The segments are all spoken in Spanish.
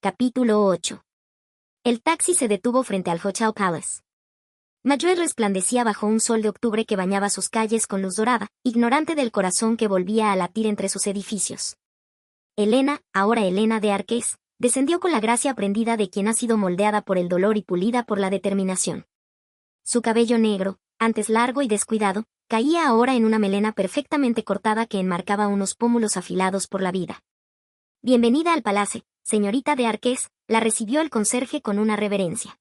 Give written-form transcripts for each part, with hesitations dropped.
Capítulo 8. El taxi se detuvo frente al Hotel Palace. Madrid resplandecía bajo un sol de octubre que bañaba sus calles con luz dorada, ignorante del corazón que volvía a latir entre sus edificios. Elena, ahora Elena de Arqués, descendió con la gracia aprendida de quien ha sido moldeada por el dolor y pulida por la determinación. Su cabello negro, antes largo y descuidado, caía ahora en una melena perfectamente cortada que enmarcaba unos pómulos afilados por la vida. Bienvenida al palacio, señorita de Arqués, la recibió el conserje con una reverencia.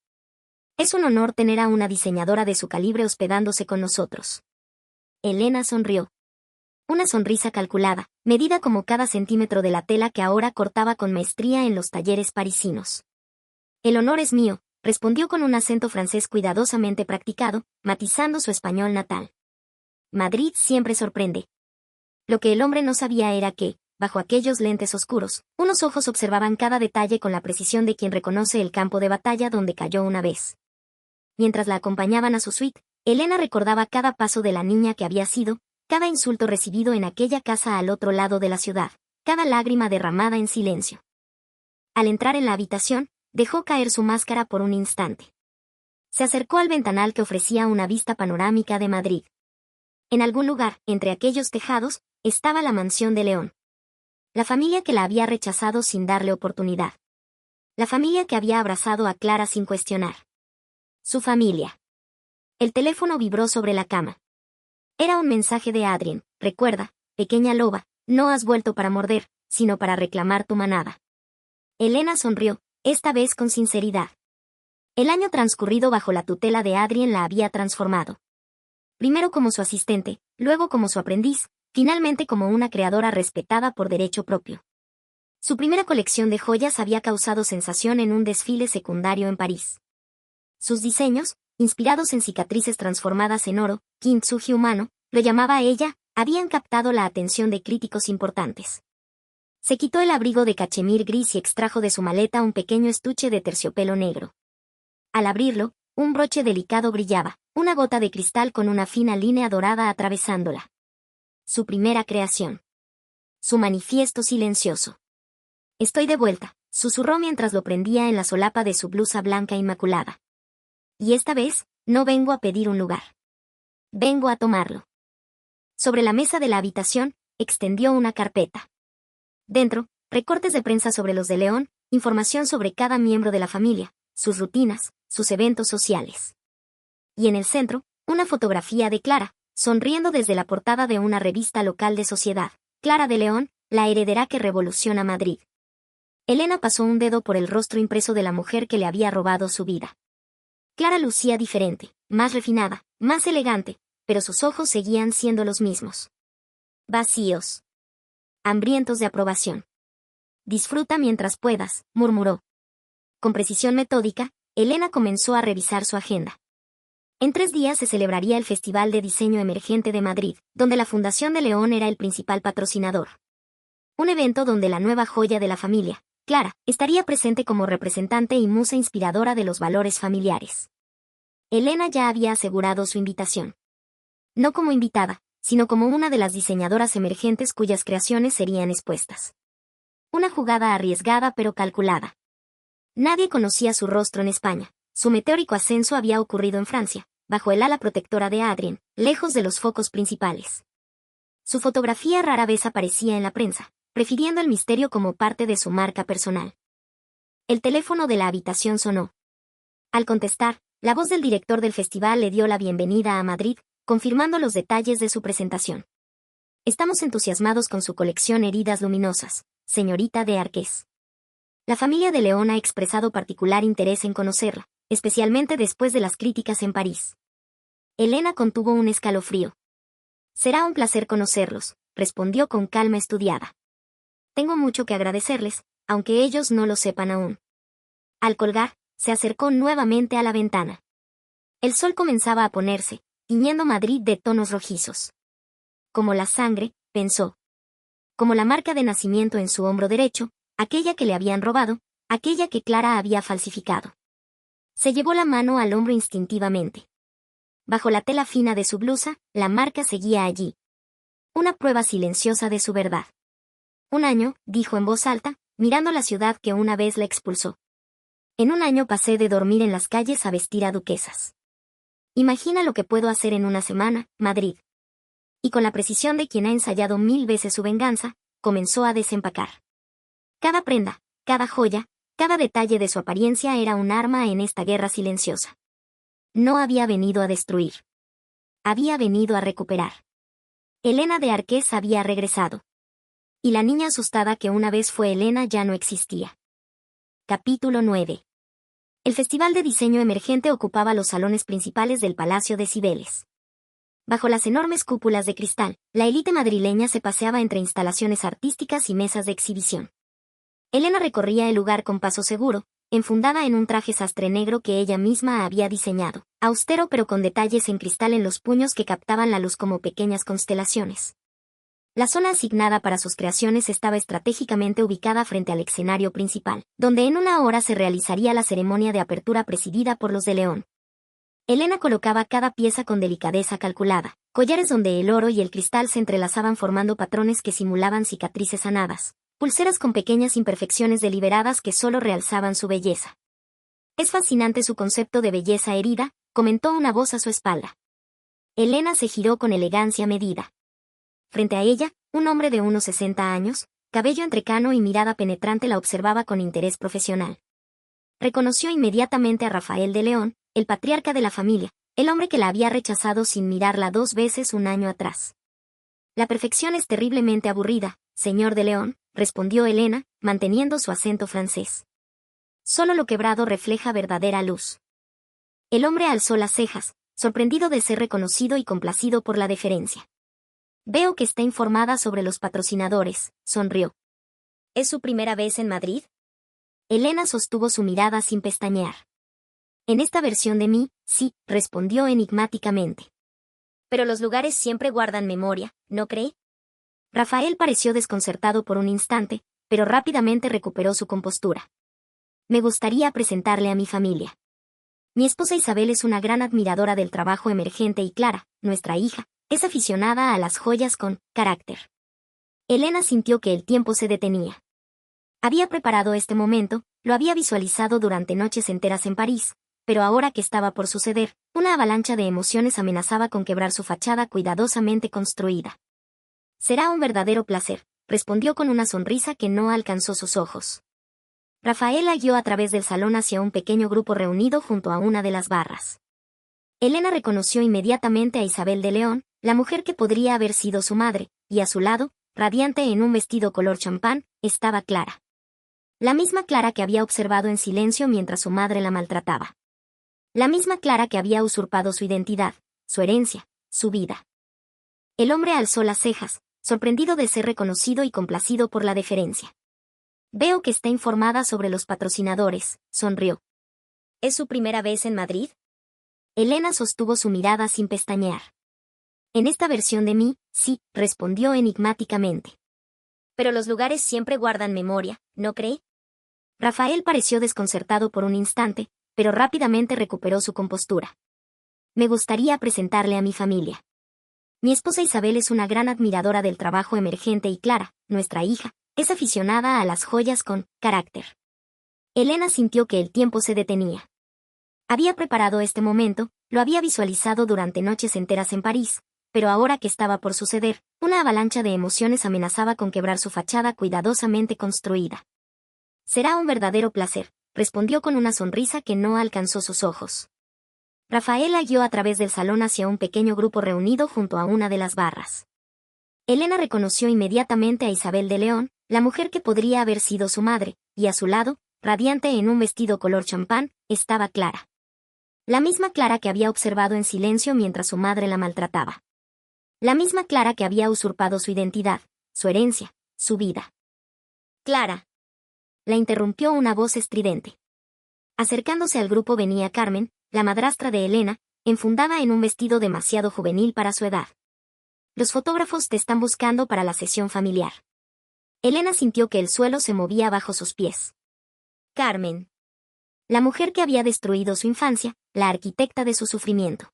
Es un honor tener a una diseñadora de su calibre hospedándose con nosotros. Elena sonrió. Una sonrisa calculada, medida como cada centímetro de la tela que ahora cortaba con maestría en los talleres parisinos. El honor es mío, respondió con un acento francés cuidadosamente practicado, matizando su español natal. Madrid siempre sorprende. Lo que el hombre no sabía era que, bajo aquellos lentes oscuros, unos ojos observaban cada detalle con la precisión de quien reconoce el campo de batalla donde cayó una vez. Mientras la acompañaban a su suite, Elena recordaba cada paso de la niña que había sido, cada insulto recibido en aquella casa al otro lado de la ciudad, cada lágrima derramada en silencio. Al entrar en la habitación, dejó caer su máscara por un instante. Se acercó al ventanal que ofrecía una vista panorámica de Madrid. En algún lugar, entre aquellos tejados, estaba la mansión de León. La familia que la había rechazado sin darle oportunidad. La familia que había abrazado a Clara sin cuestionar. Su familia. El teléfono vibró sobre la cama. Era un mensaje de Adrien. Recuerda, pequeña loba, no has vuelto para morder, sino para reclamar tu manada. Elena sonrió, esta vez con sinceridad. El año transcurrido bajo la tutela de Adrien la había transformado. Primero como su asistente, luego como su aprendiz, finalmente como una creadora respetada por derecho propio. Su primera colección de joyas había causado sensación en un desfile secundario en París. Sus diseños, inspirados en cicatrices transformadas en oro, kintsugi humano, lo llamaba ella, habían captado la atención de críticos importantes. Se quitó el abrigo de cachemir gris y extrajo de su maleta un pequeño estuche de terciopelo negro. Al abrirlo, un broche delicado brillaba, una gota de cristal con una fina línea dorada atravesándola. Su primera creación. Su manifiesto silencioso. Estoy de vuelta, susurró mientras lo prendía en la solapa de su blusa blanca inmaculada. Y esta vez, no vengo a pedir un lugar. Vengo a tomarlo. Sobre la mesa de la habitación, extendió una carpeta. Dentro, recortes de prensa sobre los de León, información sobre cada miembro de la familia, sus rutinas, sus eventos sociales. Y en el centro, una fotografía de Clara, sonriendo desde la portada de una revista local de sociedad. Clara de León, la heredera que revoluciona Madrid. Elena pasó un dedo por el rostro impreso de la mujer que le había robado su vida. Clara lucía diferente, más refinada, más elegante, pero sus ojos seguían siendo los mismos. Vacíos. Hambrientos de aprobación. Disfruta mientras puedas, murmuró. Con precisión metódica, Elena comenzó a revisar su agenda. En 3 días se celebraría el Festival de Diseño Emergente de Madrid, donde la Fundación de León era el principal patrocinador. Un evento donde la nueva joya de la familia, Clara, estaría presente como representante y musa inspiradora de los valores familiares. Elena ya había asegurado su invitación. No como invitada, sino como una de las diseñadoras emergentes cuyas creaciones serían expuestas. Una jugada arriesgada pero calculada. Nadie conocía su rostro en España. Su meteórico ascenso había ocurrido en Francia, bajo el ala protectora de Adrien, lejos de los focos principales. Su fotografía rara vez aparecía en la prensa, prefiriendo el misterio como parte de su marca personal. El teléfono de la habitación sonó. Al contestar, la voz del director del festival le dio la bienvenida a Madrid, confirmando los detalles de su presentación. Estamos entusiasmados con su colección Heridas Luminosas, señorita de Arqués. La familia de León ha expresado particular interés en conocerla, especialmente después de las críticas en París. Elena contuvo un escalofrío. Será un placer conocerlos, respondió con calma estudiada. Tengo mucho que agradecerles, aunque ellos no lo sepan aún. Al colgar, se acercó nuevamente a la ventana. El sol comenzaba a ponerse, tiñendo Madrid de tonos rojizos. Como la sangre, pensó. Como la marca de nacimiento en su hombro derecho, aquella que le habían robado, aquella que Clara había falsificado. Se llevó la mano al hombro instintivamente. Bajo la tela fina de su blusa, la marca seguía allí. Una prueba silenciosa de su verdad. Un año, dijo en voz alta, mirando la ciudad que una vez la expulsó. En un año pasé de dormir en las calles a vestir a duquesas. Imagina lo que puedo hacer en una semana, Madrid. Y con la precisión de quien ha ensayado 1000 veces su venganza, comenzó a desempacar. Cada prenda, cada joya, cada detalle de su apariencia era un arma en esta guerra silenciosa. No había venido a destruir. Había venido a recuperar. Helena de Arqués había regresado. Y la niña asustada que una vez fue Helena ya no existía. Capítulo 9. El Festival de Diseño Emergente ocupaba los salones principales del Palacio de Cibeles. Bajo las enormes cúpulas de cristal, la élite madrileña se paseaba entre instalaciones artísticas y mesas de exhibición. Helena recorría el lugar con paso seguro, enfundada en un traje sastre negro que ella misma había diseñado, austero pero con detalles en cristal en los puños que captaban la luz como pequeñas constelaciones. La zona asignada para sus creaciones estaba estratégicamente ubicada frente al escenario principal, donde en una hora se realizaría la ceremonia de apertura presidida por los de León. Helena colocaba cada pieza con delicadeza calculada, collares donde el oro y el cristal se entrelazaban formando patrones que simulaban cicatrices sanadas, pulseras con pequeñas imperfecciones deliberadas que solo realzaban su belleza. «Es fascinante su concepto de belleza herida», comentó una voz a su espalda. Helena se giró con elegancia medida. Frente a ella, un hombre de unos 60 años, cabello entrecano y mirada penetrante la observaba con interés profesional. Reconoció inmediatamente a Rafael de León, el patriarca de la familia, el hombre que la había rechazado sin mirarla 2 veces un año atrás. «La perfección es terriblemente aburrida, señor de León», respondió Helena, manteniendo su acento francés. «Solo lo quebrado refleja verdadera luz». El hombre alzó las cejas, sorprendido de ser reconocido y complacido por la deferencia. «Veo que está informada sobre los patrocinadores», sonrió. «¿Es su primera vez en Madrid?» Helena sostuvo su mirada sin pestañear. «En esta versión de mí, sí», respondió enigmáticamente. «Pero los lugares siempre guardan memoria, ¿no cree?» Rafael pareció desconcertado por un instante, pero rápidamente recuperó su compostura. «Me gustaría presentarle a mi familia. Mi esposa Isabel es una gran admiradora del trabajo emergente y Clara, nuestra hija, es aficionada a las joyas con carácter». Helena sintió que el tiempo se detenía. Había preparado este momento, lo había visualizado durante noches enteras en París, pero ahora que estaba por suceder, una avalancha de emociones amenazaba con quebrar su fachada cuidadosamente construida. «Será un verdadero placer», respondió con una sonrisa que no alcanzó sus ojos. Rafael la guió a través del salón hacia un pequeño grupo reunido junto a una de las barras. Helena reconoció inmediatamente a Isabel de León, la mujer que podría haber sido su madre, y a su lado, radiante en un vestido color champán, estaba Clara. La misma Clara que había observado en silencio mientras su madre la maltrataba. La misma Clara que había usurpado su identidad, su herencia, su vida. El hombre alzó las cejas, sorprendido de ser reconocido y complacido por la deferencia. «Veo que está informada sobre los patrocinadores», sonrió. «¿Es su primera vez en Madrid?» Helena sostuvo su mirada sin pestañear. «En esta versión de mí, sí», respondió enigmáticamente. «Pero los lugares siempre guardan memoria, ¿no cree?» Rafael pareció desconcertado por un instante, pero rápidamente recuperó su compostura. «Me gustaría presentarle a mi familia. Mi esposa Isabel es una gran admiradora del trabajo emergente y Clara, nuestra hija, es aficionada a las joyas con carácter». Helena sintió que el tiempo se detenía. Había preparado este momento, lo había visualizado durante noches enteras en París, pero ahora que estaba por suceder, una avalancha de emociones amenazaba con quebrar su fachada cuidadosamente construida. «Será un verdadero placer», respondió con una sonrisa que no alcanzó sus ojos. Rafael la guió a través del salón hacia un pequeño grupo reunido junto a una de las barras. Helena reconoció inmediatamente a Isabel de León, la mujer que podría haber sido su madre, y a su lado, radiante en un vestido color champán, estaba Clara. La misma Clara que había observado en silencio mientras su madre la maltrataba. La misma Clara que había usurpado su identidad, su herencia, su vida. «Clara», la interrumpió una voz estridente. Acercándose al grupo venía Carmen, la madrastra de Helena, enfundada en un vestido demasiado juvenil para su edad. «Los fotógrafos te están buscando para la sesión familiar». Helena sintió que el suelo se movía bajo sus pies. Carmen. La mujer que había destruido su infancia, la arquitecta de su sufrimiento.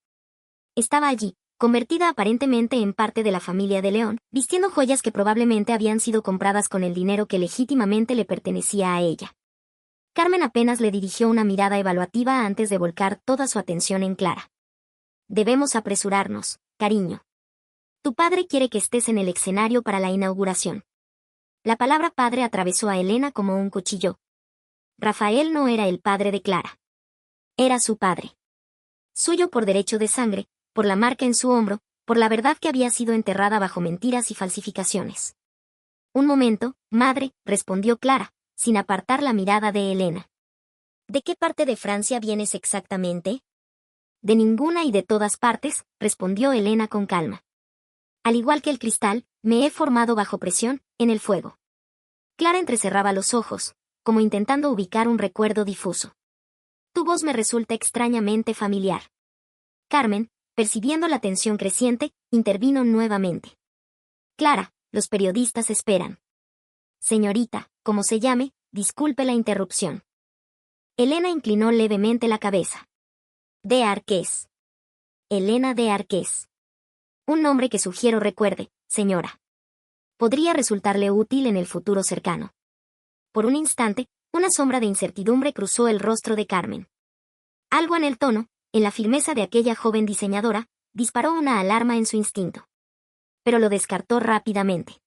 Estaba allí, convertida aparentemente en parte de la familia de León, vistiendo joyas que probablemente habían sido compradas con el dinero que legítimamente le pertenecía a ella. Carmen apenas le dirigió una mirada evaluativa antes de volcar toda su atención en Clara. Debemos apresurarnos, cariño. Tu padre quiere que estés en el escenario para la inauguración. La palabra padre atravesó a Elena como un cuchillo. Rafael no era el padre de Clara. Era su padre. Suyo por derecho de sangre, por la marca en su hombro, por la verdad que había sido enterrada bajo mentiras y falsificaciones. Un momento, madre, respondió Clara, sin apartar la mirada de Elena. ¿De qué parte de Francia vienes exactamente? De ninguna y de todas partes, respondió Elena con calma. Al igual que el cristal, me he formado bajo presión, en el fuego. Clara entrecerraba los ojos, como intentando ubicar un recuerdo difuso. Tu voz me resulta extrañamente familiar. Carmen, percibiendo la tensión creciente, intervino nuevamente. Clara, los periodistas esperan. Señorita, como se llame, disculpe la interrupción. Elena inclinó levemente la cabeza. De Arqués. Elena de Arqués. Un nombre que sugiero recuerde, señora. Podría resultarle útil en el futuro cercano. Por un instante, una sombra de incertidumbre cruzó el rostro de Carmen. Algo en el tono, en la firmeza de aquella joven diseñadora, disparó una alarma en su instinto. Pero lo descartó rápidamente.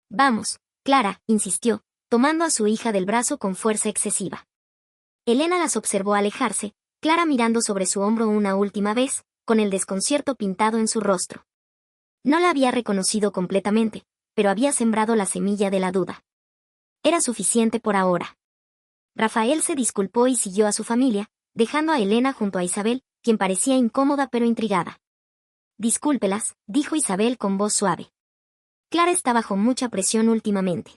Vamos, Clara, insistió, tomando a su hija del brazo con fuerza excesiva. Elena las observó alejarse, Clara mirando sobre su hombro una última vez, con el desconcierto pintado en su rostro. No la había reconocido completamente, pero había sembrado la semilla de la duda. Era suficiente por ahora. Rafael se disculpó y siguió a su familia, dejando a Elena junto a Isabel, quien parecía incómoda pero intrigada. Discúlpelas, dijo Isabel con voz suave. Clara está bajo mucha presión últimamente.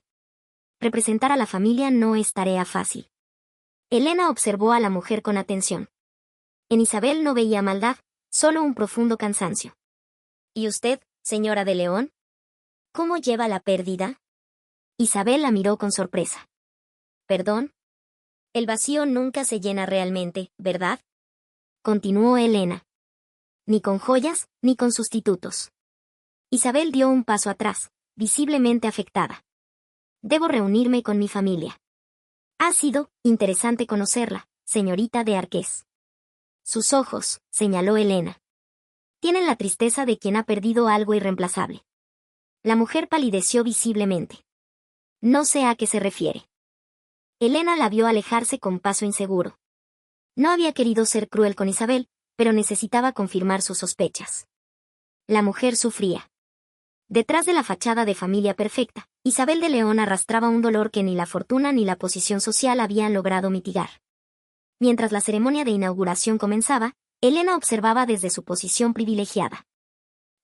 Representar a la familia no es tarea fácil. Elena observó a la mujer con atención. En Isabel no veía maldad, solo un profundo cansancio. ¿Y usted, señora de León? ¿Cómo lleva la pérdida? Isabel la miró con sorpresa. ¿Perdón? El vacío nunca se llena realmente, ¿verdad? Continuó Elena. Ni con joyas, ni con sustitutos. Isabel dio un paso atrás, visiblemente afectada. Debo reunirme con mi familia. Ha sido interesante conocerla, señorita de Arqués. Sus ojos, señaló Elena. Tienen la tristeza de quien ha perdido algo irreemplazable. La mujer palideció visiblemente. No sé a qué se refiere. Elena la vio alejarse con paso inseguro. No había querido ser cruel con Isabel, pero necesitaba confirmar sus sospechas. La mujer sufría. Detrás de la fachada de familia perfecta, Isabel de León arrastraba un dolor que ni la fortuna ni la posición social habían logrado mitigar. Mientras la ceremonia de inauguración comenzaba, Elena observaba desde su posición privilegiada.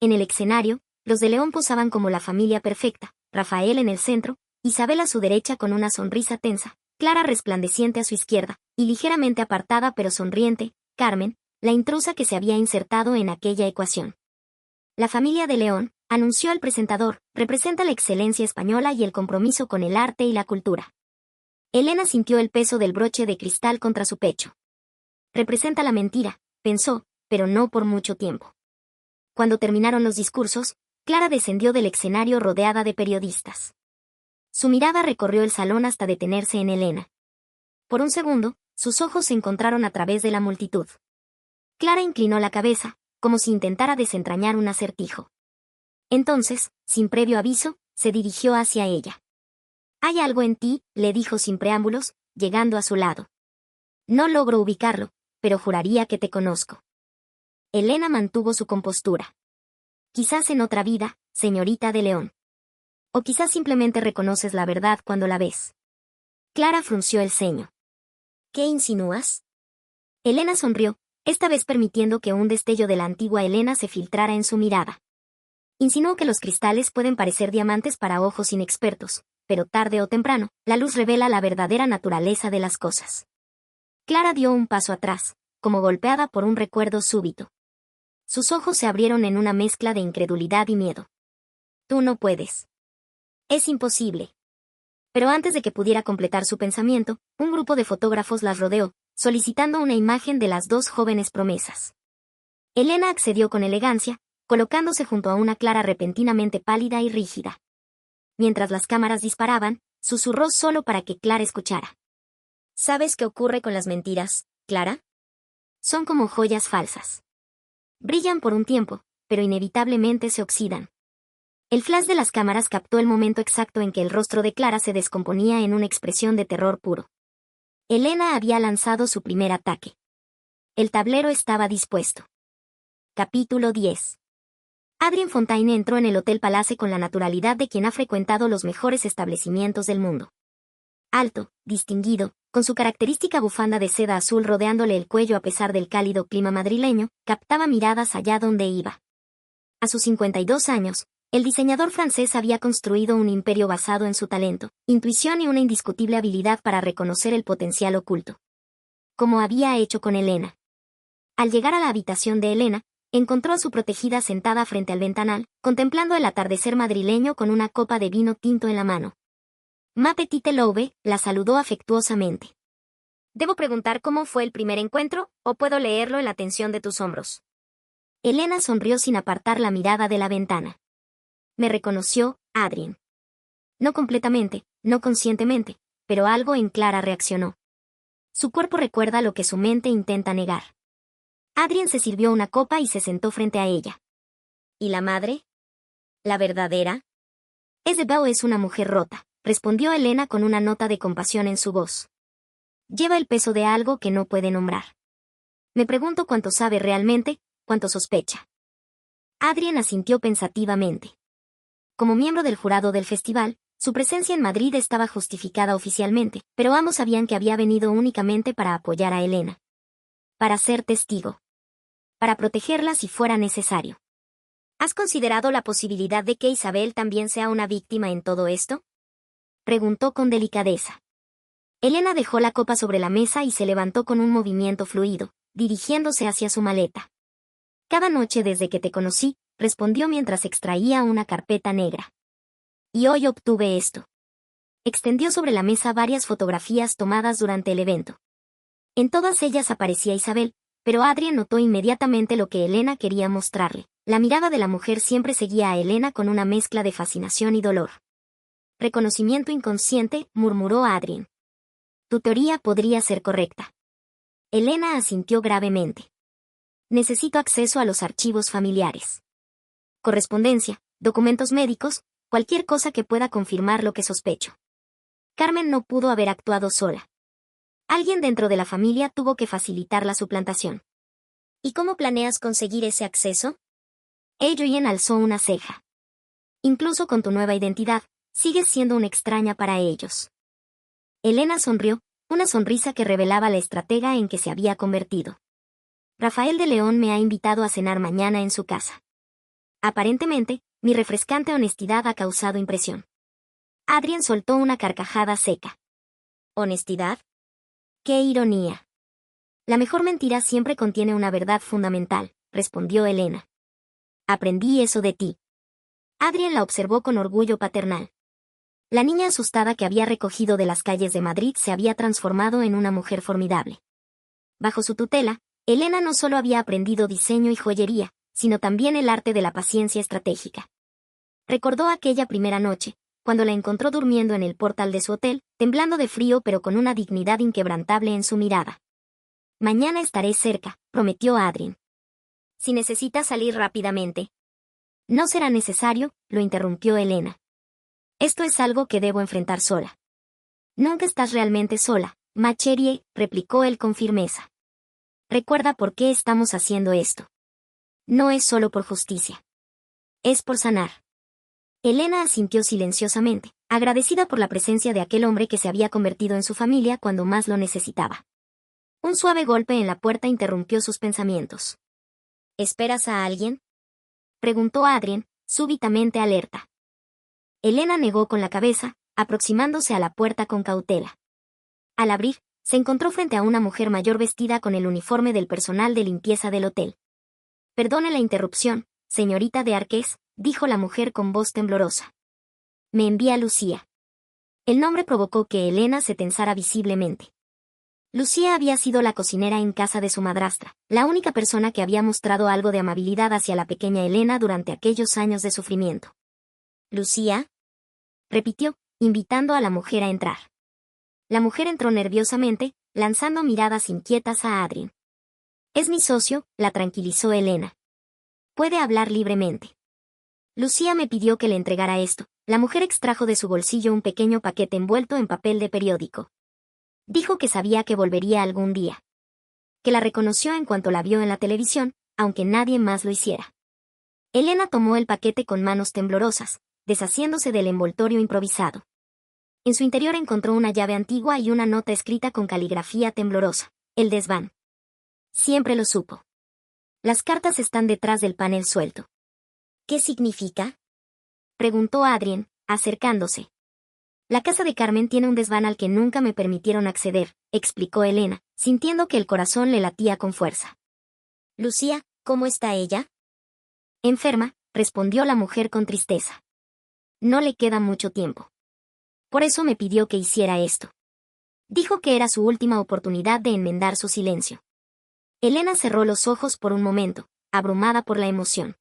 En el escenario, los de León posaban como la familia perfecta, Rafael en el centro, Isabel a su derecha con una sonrisa tensa, Clara resplandeciente a su izquierda, y ligeramente apartada pero sonriente, Carmen, la intrusa que se había insertado en aquella ecuación. La familia de León, anunció el presentador, representa la excelencia española y el compromiso con el arte y la cultura. Elena sintió el peso del broche de cristal contra su pecho. Representa la mentira, pensó, pero no por mucho tiempo. Cuando terminaron los discursos, Clara descendió del escenario rodeada de periodistas. Su mirada recorrió el salón hasta detenerse en Elena. Por un segundo, sus ojos se encontraron a través de la multitud. Clara inclinó la cabeza, como si intentara desentrañar un acertijo. Entonces, sin previo aviso, se dirigió hacia ella. «Hay algo en ti», le dijo sin preámbulos, llegando a su lado. «No logro ubicarlo, pero juraría que te conozco». Elena mantuvo su compostura. «Quizás en otra vida, señorita de León. O quizás simplemente reconoces la verdad cuando la ves». Clara frunció el ceño. «¿Qué insinúas?» Elena sonrió, esta vez permitiendo que un destello de la antigua Elena se filtrara en su mirada. Insinuó que los cristales pueden parecer diamantes para ojos inexpertos, pero tarde o temprano, la luz revela la verdadera naturaleza de las cosas. Clara dio un paso atrás, como golpeada por un recuerdo súbito. Sus ojos se abrieron en una mezcla de incredulidad y miedo. «Tú no puedes. Es imposible». Pero antes de que pudiera completar su pensamiento, un grupo de fotógrafos las rodeó, solicitando una imagen de las dos jóvenes promesas. Elena accedió con elegancia, colocándose junto a una Clara repentinamente pálida y rígida. Mientras las cámaras disparaban, susurró solo para que Clara escuchara. ¿Sabes qué ocurre con las mentiras, Clara? Son como joyas falsas. Brillan por un tiempo, pero inevitablemente se oxidan. El flash de las cámaras captó el momento exacto en que el rostro de Clara se descomponía en una expresión de terror puro. Elena había lanzado su primer ataque. El tablero estaba dispuesto. Capítulo 10. Adrien Fontaine entró en el Hotel Palace con la naturalidad de quien ha frecuentado los mejores establecimientos del mundo. Alto, distinguido, con su característica bufanda de seda azul rodeándole el cuello a pesar del cálido clima madrileño, captaba miradas allá donde iba. A sus 52 años, el diseñador francés había construido un imperio basado en su talento, intuición y una indiscutible habilidad para reconocer el potencial oculto. Como había hecho con Elena. Al llegar a la habitación de Elena, encontró a su protegida sentada frente al ventanal, contemplando el atardecer madrileño con una copa de vino tinto en la mano. Ma Petite Loube la saludó afectuosamente. ¿Debo preguntar cómo fue el primer encuentro, o puedo leerlo en la tensión de tus hombros? Elena sonrió sin apartar la mirada de la ventana. Me reconoció, Adrien. No completamente, no conscientemente, pero algo en Clara reaccionó. Su cuerpo recuerda lo que su mente intenta negar. Adrien se sirvió una copa y se sentó frente a ella. ¿Y la madre? ¿La verdadera? Isabel es una mujer rota, respondió Elena con una nota de compasión en su voz. Lleva el peso de algo que no puede nombrar. Me pregunto cuánto sabe realmente, cuánto sospecha. Adrien asintió pensativamente. Como miembro del jurado del festival, su presencia en Madrid estaba justificada oficialmente, pero ambos sabían que había venido únicamente para apoyar a Elena. Para ser testigo. Para protegerla si fuera necesario. ¿Has considerado la posibilidad de que Isabel también sea una víctima en todo esto? Preguntó con delicadeza. Elena dejó la copa sobre la mesa y se levantó con un movimiento fluido, dirigiéndose hacia su maleta. Cada noche desde que te conocí, respondió mientras extraía una carpeta negra. Y hoy obtuve esto. Extendió sobre la mesa varias fotografías tomadas durante el evento. En todas ellas aparecía Isabel, pero Adrien notó inmediatamente lo que Elena quería mostrarle. La mirada de la mujer siempre seguía a Elena con una mezcla de fascinación y dolor. Reconocimiento inconsciente, murmuró Adrien. Tu teoría podría ser correcta. Elena asintió gravemente. Necesito acceso a los archivos familiares. Correspondencia, documentos médicos, cualquier cosa que pueda confirmar lo que sospecho. Carmen no pudo haber actuado sola. Alguien dentro de la familia tuvo que facilitar la suplantación. ¿Y cómo planeas conseguir ese acceso? Adrien alzó una ceja. Incluso con tu nueva identidad, sigues siendo una extraña para ellos. Elena sonrió, una sonrisa que revelaba la estratega en que se había convertido. Rafael de León me ha invitado a cenar mañana en su casa. Aparentemente, mi refrescante honestidad ha causado impresión. Adrien soltó una carcajada seca. ¿Honestidad? ¡Qué ironía! La mejor mentira siempre contiene una verdad fundamental, respondió Elena. Aprendí eso de ti. Adrien la observó con orgullo paternal. La niña asustada que había recogido de las calles de Madrid se había transformado en una mujer formidable. Bajo su tutela, Elena no solo había aprendido diseño y joyería, sino también el arte de la paciencia estratégica. Recordó aquella primera noche, cuando la encontró durmiendo en el portal de su hotel, temblando de frío pero con una dignidad inquebrantable en su mirada. Mañana estaré cerca, prometió Adrien. Si necesitas salir rápidamente. No será necesario, lo interrumpió Elena. Esto es algo que debo enfrentar sola. Nunca estás realmente sola, ma chérie, replicó él con firmeza. Recuerda por qué estamos haciendo esto. No es solo por justicia. Es por sanar. Elena asintió silenciosamente, agradecida por la presencia de aquel hombre que se había convertido en su familia cuando más lo necesitaba. Un suave golpe en la puerta interrumpió sus pensamientos. ¿Esperas a alguien? Preguntó Adrien, súbitamente alerta. Elena negó con la cabeza, aproximándose a la puerta con cautela. Al abrir, se encontró frente a una mujer mayor vestida con el uniforme del personal de limpieza del hotel. Perdone la interrupción, señorita de Arqués, dijo la mujer con voz temblorosa. Me envía Lucía. El nombre provocó que Elena se tensara visiblemente. Lucía había sido la cocinera en casa de su madrastra, la única persona que había mostrado algo de amabilidad hacia la pequeña Elena durante aquellos años de sufrimiento. ¿Lucía? Repitió, invitando a la mujer a entrar. La mujer entró nerviosamente, lanzando miradas inquietas a Adrien. Es mi socio, la tranquilizó Elena. Puede hablar libremente. Lucía me pidió que le entregara esto. La mujer extrajo de su bolsillo un pequeño paquete envuelto en papel de periódico. Dijo que sabía que volvería algún día. Que la reconoció en cuanto la vio en la televisión, aunque nadie más lo hiciera. Elena tomó el paquete con manos temblorosas, deshaciéndose del envoltorio improvisado. En su interior encontró una llave antigua y una nota escrita con caligrafía temblorosa. El desván. Siempre lo supo. Las cartas están detrás del panel suelto. ¿Qué significa? Preguntó Adrien, acercándose. La casa de Carmen tiene un desván al que nunca me permitieron acceder, explicó Elena, sintiendo que el corazón le latía con fuerza. Lucía, ¿cómo está ella? Enferma, respondió la mujer con tristeza. No le queda mucho tiempo. Por eso me pidió que hiciera esto. Dijo que era su última oportunidad de enmendar su silencio. Elena cerró los ojos por un momento, abrumada por la emoción.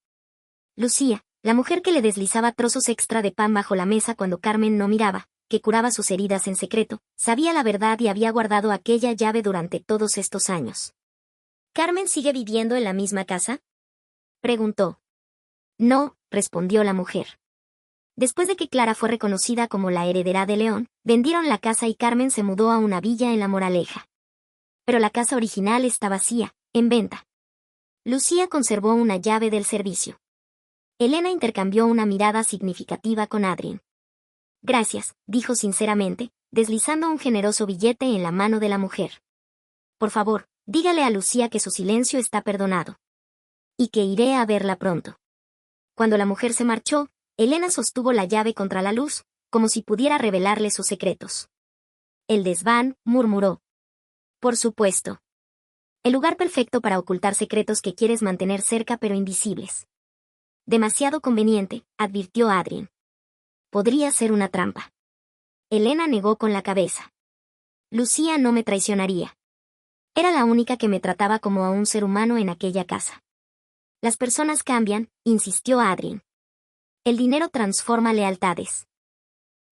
Lucía, la mujer que le deslizaba trozos extra de pan bajo la mesa cuando Carmen no miraba, que curaba sus heridas en secreto, sabía la verdad y había guardado aquella llave durante todos estos años. ¿Carmen sigue viviendo en la misma casa? Preguntó. No, respondió la mujer. Después de que Clara fue reconocida como la heredera de León, vendieron la casa y Carmen se mudó a una villa en La Moraleja. Pero la casa original está vacía, en venta. Lucía conservó una llave del servicio. Elena intercambió una mirada significativa con Adrien. Gracias, dijo sinceramente, deslizando un generoso billete en la mano de la mujer. Por favor, dígale a Lucía que su silencio está perdonado. Y que iré a verla pronto. Cuando la mujer se marchó, Elena sostuvo la llave contra la luz, como si pudiera revelarle sus secretos. El desván, murmuró. Por supuesto. El lugar perfecto para ocultar secretos que quieres mantener cerca pero invisibles. Demasiado conveniente, advirtió Adrien. Podría ser una trampa. Elena negó con la cabeza. Lucía no me traicionaría. Era la única que me trataba como a un ser humano en aquella casa. Las personas cambian, insistió Adrien. El dinero transforma lealtades.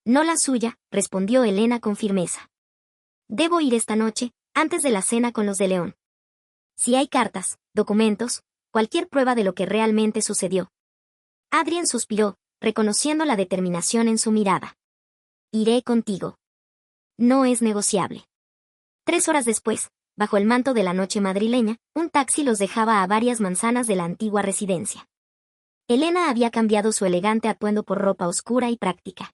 No la suya, respondió Elena con firmeza. Debo ir esta noche, antes de la cena con los de León. Si hay cartas, documentos, cualquier prueba de lo que realmente sucedió. Adrien suspiró, reconociendo la determinación en su mirada. Iré contigo. No es negociable. 3 horas después, bajo el manto de la noche madrileña, un taxi los dejaba a varias manzanas de la antigua residencia. Elena había cambiado su elegante atuendo por ropa oscura y práctica.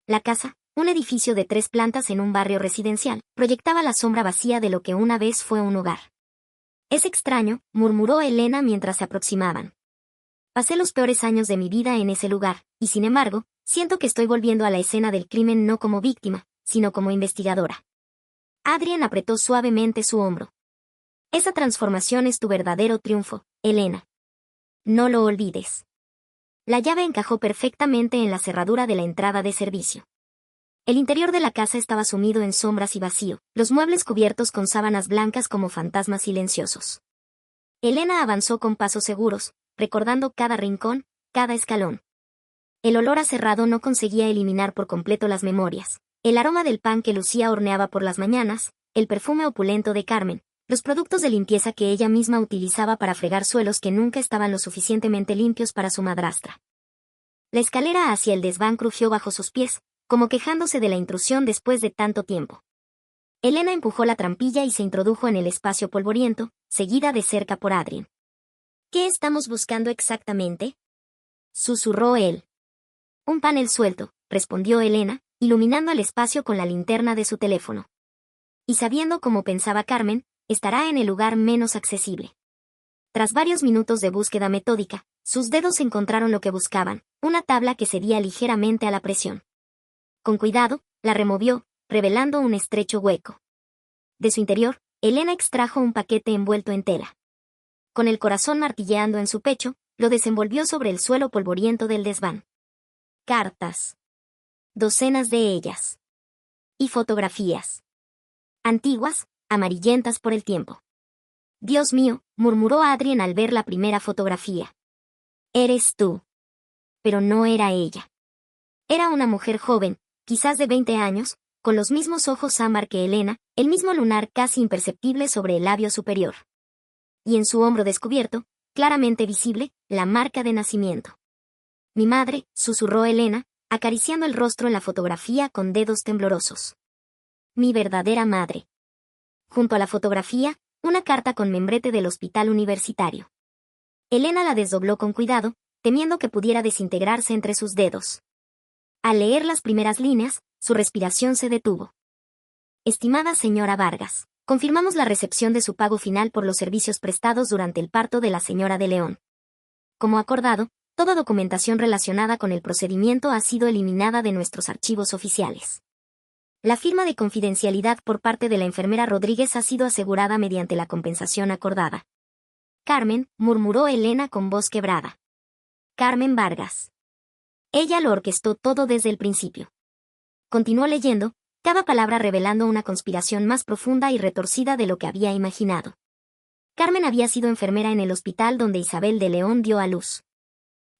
La casa, un edificio de 3 plantas en un barrio residencial, proyectaba la sombra vacía de lo que una vez fue un hogar. Es extraño, murmuró Elena mientras se aproximaban. Pasé los peores años de mi vida en ese lugar, y sin embargo, siento que estoy volviendo a la escena del crimen no como víctima, sino como investigadora. Adrien apretó suavemente su hombro. Esa transformación es tu verdadero triunfo, Elena. No lo olvides. La llave encajó perfectamente en la cerradura de la entrada de servicio. El interior de la casa estaba sumido en sombras y vacío, los muebles cubiertos con sábanas blancas como fantasmas silenciosos. Elena avanzó con pasos seguros, recordando cada rincón, cada escalón. El olor a cerrado no conseguía eliminar por completo las memorias. El aroma del pan que Lucía horneaba por las mañanas, el perfume opulento de Carmen, los productos de limpieza que ella misma utilizaba para fregar suelos que nunca estaban lo suficientemente limpios para su madrastra. La escalera hacia el desván crujió bajo sus pies, como quejándose de la intrusión después de tanto tiempo. Elena empujó la trampilla y se introdujo en el espacio polvoriento, seguida de cerca por Adrien. ¿Qué estamos buscando exactamente? Susurró él. Un panel suelto, respondió Elena, iluminando el espacio con la linterna de su teléfono. Y sabiendo cómo pensaba Carmen, estará en el lugar menos accesible. Tras varios minutos de búsqueda metódica, sus dedos encontraron lo que buscaban, una tabla que cedía ligeramente a la presión. Con cuidado, la removió, revelando un estrecho hueco. De su interior, Elena extrajo un paquete envuelto en tela. Con el corazón martilleando en su pecho, lo desenvolvió sobre el suelo polvoriento del desván. Cartas. Docenas de ellas. Y fotografías. Antiguas, amarillentas por el tiempo. Dios mío, murmuró Adrien al ver la primera fotografía. Eres tú. Pero no era ella. Era una mujer joven, quizás de 20 años, con los mismos ojos ámbar que Elena, el mismo lunar casi imperceptible sobre el labio superior. Y en su hombro descubierto, claramente visible, la marca de nacimiento. Mi madre, susurró Elena, acariciando el rostro en la fotografía con dedos temblorosos. Mi verdadera madre. Junto a la fotografía, una carta con membrete del hospital universitario. Elena la desdobló con cuidado, temiendo que pudiera desintegrarse entre sus dedos. Al leer las primeras líneas, su respiración se detuvo. Estimada señora Vargas, confirmamos la recepción de su pago final por los servicios prestados durante el parto de la señora de León. Como acordado, toda documentación relacionada con el procedimiento ha sido eliminada de nuestros archivos oficiales. La firma de confidencialidad por parte de la enfermera Rodríguez ha sido asegurada mediante la compensación acordada. Carmen, murmuró Elena con voz quebrada. Carmen Vargas. Ella lo orquestó todo desde el principio. Continuó leyendo, cada palabra revelando una conspiración más profunda y retorcida de lo que había imaginado. Carmen había sido enfermera en el hospital donde Isabel de León dio a luz.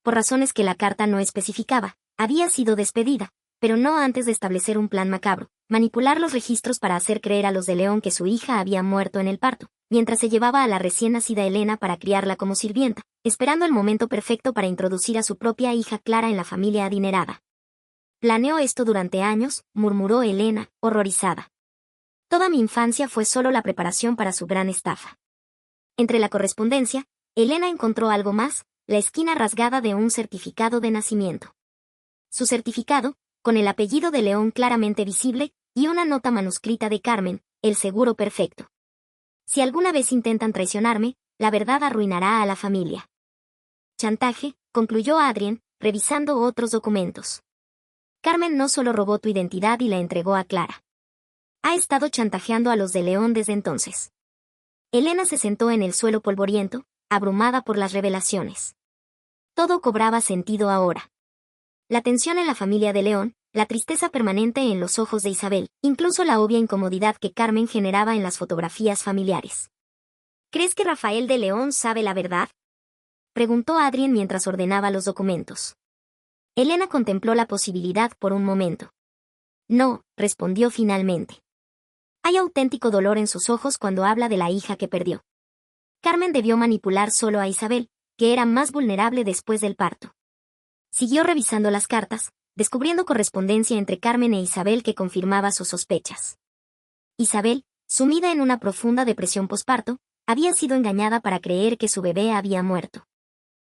Por razones que la carta no especificaba, había sido despedida, pero no antes de establecer un plan macabro, manipular los registros para hacer creer a los de León que su hija había muerto en el parto, mientras se llevaba a la recién nacida Elena para criarla como sirvienta, esperando el momento perfecto para introducir a su propia hija Clara en la familia adinerada. Planeó esto durante años, murmuró Elena, horrorizada. Toda mi infancia fue solo la preparación para su gran estafa. Entre la correspondencia, Elena encontró algo más, la esquina rasgada de un certificado de nacimiento. Su certificado, con el apellido de León claramente visible, y una nota manuscrita de Carmen, el seguro perfecto. Si alguna vez intentan traicionarme, la verdad arruinará a la familia. Chantaje, concluyó Adrien, revisando otros documentos. Carmen no solo robó tu identidad y la entregó a Clara. Ha estado chantajeando a los de León desde entonces. Elena se sentó en el suelo polvoriento, abrumada por las revelaciones. Todo cobraba sentido ahora. La tensión en la familia de León, la tristeza permanente en los ojos de Isabel, incluso la obvia incomodidad que Carmen generaba en las fotografías familiares. ¿Crees que Rafael de León sabe la verdad?, preguntó Adrien mientras ordenaba los documentos. Elena contempló la posibilidad por un momento. No, respondió finalmente. Hay auténtico dolor en sus ojos cuando habla de la hija que perdió. Carmen debió manipular solo a Isabel, que era más vulnerable después del parto. Siguió revisando las cartas, descubriendo correspondencia entre Carmen e Isabel que confirmaba sus sospechas. Isabel, sumida en una profunda depresión posparto, había sido engañada para creer que su bebé había muerto.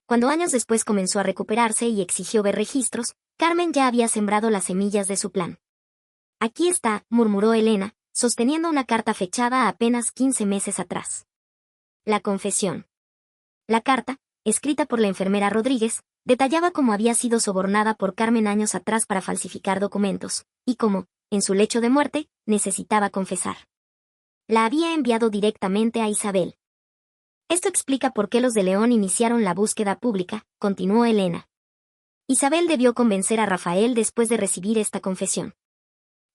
Cuando años después comenzó a recuperarse y exigió ver registros, Carmen ya había sembrado las semillas de su plan. Aquí está, murmuró Elena, sosteniendo una carta fechada apenas 15 meses atrás. La confesión. La carta, escrita por la enfermera Rodríguez, detallaba cómo había sido sobornada por Carmen años atrás para falsificar documentos, y cómo, en su lecho de muerte, necesitaba confesar. La había enviado directamente a Isabel. Esto explica por qué los de León iniciaron la búsqueda pública, continuó Elena. Isabel debió convencer a Rafael después de recibir esta confesión.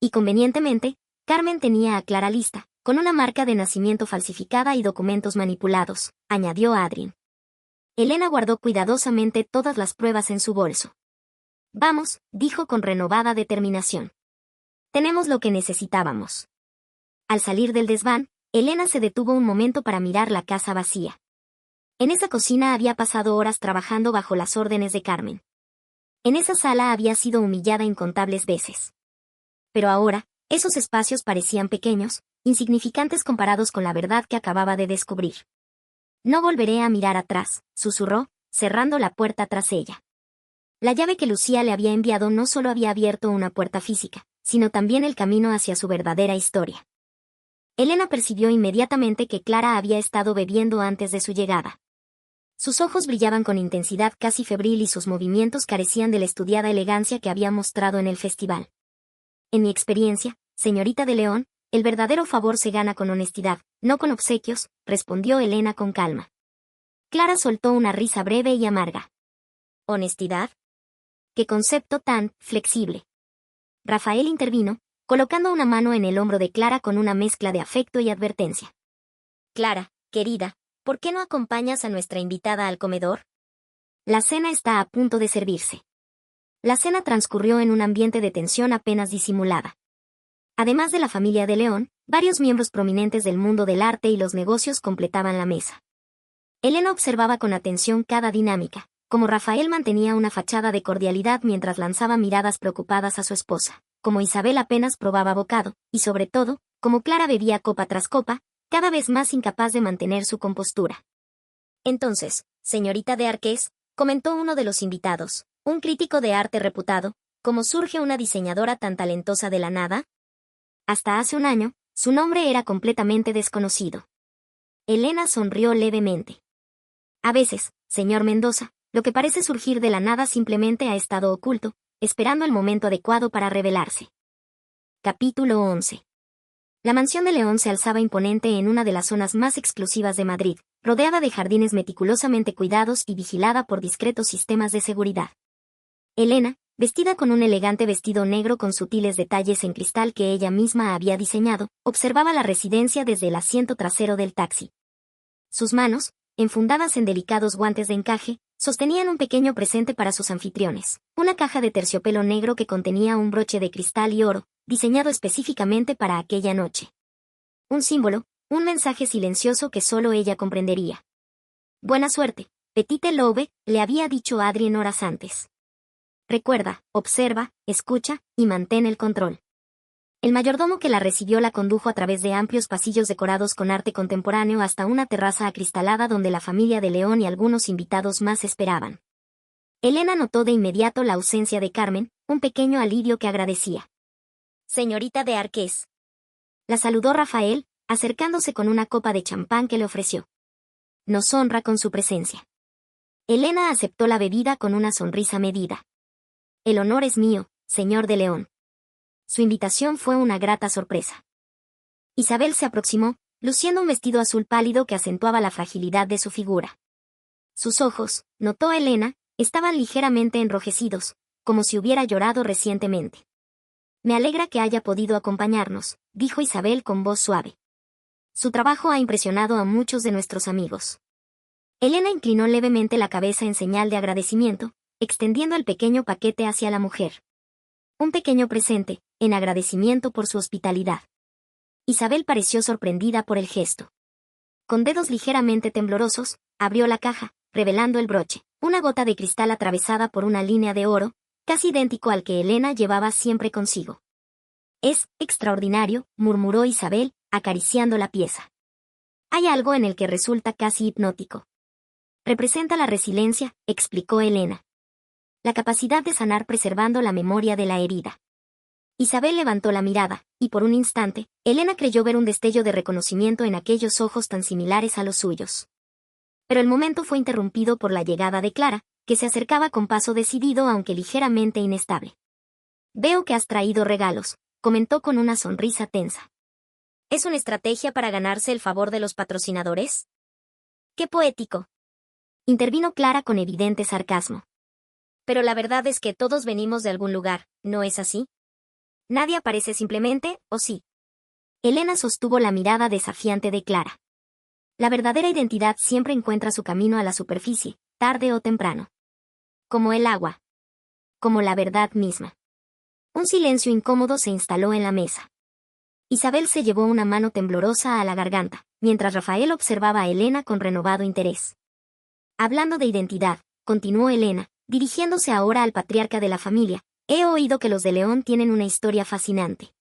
Y convenientemente, Carmen tenía a Clara lista, con una marca de nacimiento falsificada y documentos manipulados, añadió Adrien. Elena guardó cuidadosamente todas las pruebas en su bolso. Vamos, dijo con renovada determinación. Tenemos lo que necesitábamos. Al salir del desván, Elena se detuvo un momento para mirar la casa vacía. En esa cocina había pasado horas trabajando bajo las órdenes de Carmen. En esa sala había sido humillada incontables veces. Pero ahora, esos espacios parecían pequeños, insignificantes comparados con la verdad que acababa de descubrir. No volveré a mirar atrás, susurró, cerrando la puerta tras ella. La llave que Lucía le había enviado no solo había abierto una puerta física, sino también el camino hacia su verdadera historia. Elena percibió inmediatamente que Clara había estado bebiendo antes de su llegada. Sus ojos brillaban con intensidad casi febril y sus movimientos carecían de la estudiada elegancia que había mostrado en el festival. En mi experiencia, señorita de León, el verdadero favor se gana con honestidad, no con obsequios, respondió Elena con calma. Clara soltó una risa breve y amarga. ¿Honestidad? ¡Qué concepto tan flexible! Rafael intervino, colocando una mano en el hombro de Clara con una mezcla de afecto y advertencia. Clara, querida, ¿por qué no acompañas a nuestra invitada al comedor? La cena está a punto de servirse. La cena transcurrió en un ambiente de tensión apenas disimulada. Además de la familia de León, varios miembros prominentes del mundo del arte y los negocios completaban la mesa. Elena observaba con atención cada dinámica, como Rafael mantenía una fachada de cordialidad mientras lanzaba miradas preocupadas a su esposa, como Isabel apenas probaba bocado, y sobre todo, como Clara bebía copa tras copa, cada vez más incapaz de mantener su compostura. Entonces, señorita de Arqués, comentó uno de los invitados, un crítico de arte reputado, ¿cómo surge una diseñadora tan talentosa de la nada? Hasta hace un año, su nombre era completamente desconocido. Elena sonrió levemente. A veces, señor Mendoza, lo que parece surgir de la nada simplemente ha estado oculto, esperando el momento adecuado para revelarse. Capítulo 11. La mansión de León se alzaba imponente en una de las zonas más exclusivas de Madrid, rodeada de jardines meticulosamente cuidados y vigilada por discretos sistemas de seguridad. Elena, vestida con un elegante vestido negro con sutiles detalles en cristal que ella misma había diseñado, observaba la residencia desde el asiento trasero del taxi. Sus manos, enfundadas en delicados guantes de encaje, sostenían un pequeño presente para sus anfitriones, una caja de terciopelo negro que contenía un broche de cristal y oro, diseñado específicamente para aquella noche. Un símbolo, un mensaje silencioso que solo ella comprendería. Buena suerte, Petite Loube, le había dicho Adrien horas antes. Recuerda, observa, escucha, y mantén el control. El mayordomo que la recibió la condujo a través de amplios pasillos decorados con arte contemporáneo hasta una terraza acristalada donde la familia de León y algunos invitados más esperaban. Elena notó de inmediato la ausencia de Carmen, un pequeño alivio que agradecía. Señorita de Arqués. La saludó Rafael, acercándose con una copa de champán que le ofreció. Nos honra con su presencia. Elena aceptó la bebida con una sonrisa medida. El honor es mío, señor de León. Su invitación fue una grata sorpresa. Isabel se aproximó, luciendo un vestido azul pálido que acentuaba la fragilidad de su figura. Sus ojos, notó Elena, estaban ligeramente enrojecidos, como si hubiera llorado recientemente. Me alegra que haya podido acompañarnos, dijo Isabel con voz suave. Su trabajo ha impresionado a muchos de nuestros amigos. Elena inclinó levemente la cabeza en señal de agradecimiento, extendiendo el pequeño paquete hacia la mujer. Un pequeño presente, en agradecimiento por su hospitalidad. Isabel pareció sorprendida por el gesto. Con dedos ligeramente temblorosos, abrió la caja, revelando el broche, una gota de cristal atravesada por una línea de oro, casi idéntico al que Elena llevaba siempre consigo. Es extraordinario, murmuró Isabel, acariciando la pieza. Hay algo en el que resulta casi hipnótico. Representa la resiliencia, explicó Elena. La capacidad de sanar preservando la memoria de la herida. Isabel levantó la mirada, y por un instante, Elena creyó ver un destello de reconocimiento en aquellos ojos tan similares a los suyos. Pero el momento fue interrumpido por la llegada de Clara, que se acercaba con paso decidido aunque ligeramente inestable. Veo que has traído regalos, comentó con una sonrisa tensa. ¿Es una estrategia para ganarse el favor de los patrocinadores? ¡Qué poético! Intervino Clara con evidente sarcasmo. Pero la verdad es que todos venimos de algún lugar, ¿no es así? Nadie aparece simplemente, ¿o sí? Elena sostuvo la mirada desafiante de Clara. La verdadera identidad siempre encuentra su camino a la superficie, tarde o temprano. Como el agua. Como la verdad misma. Un silencio incómodo se instaló en la mesa. Isabel se llevó una mano temblorosa a la garganta, mientras Rafael observaba a Elena con renovado interés. Hablando de identidad, continuó Elena, dirigiéndose ahora al patriarca de la familia, he oído que los de León tienen una historia fascinante.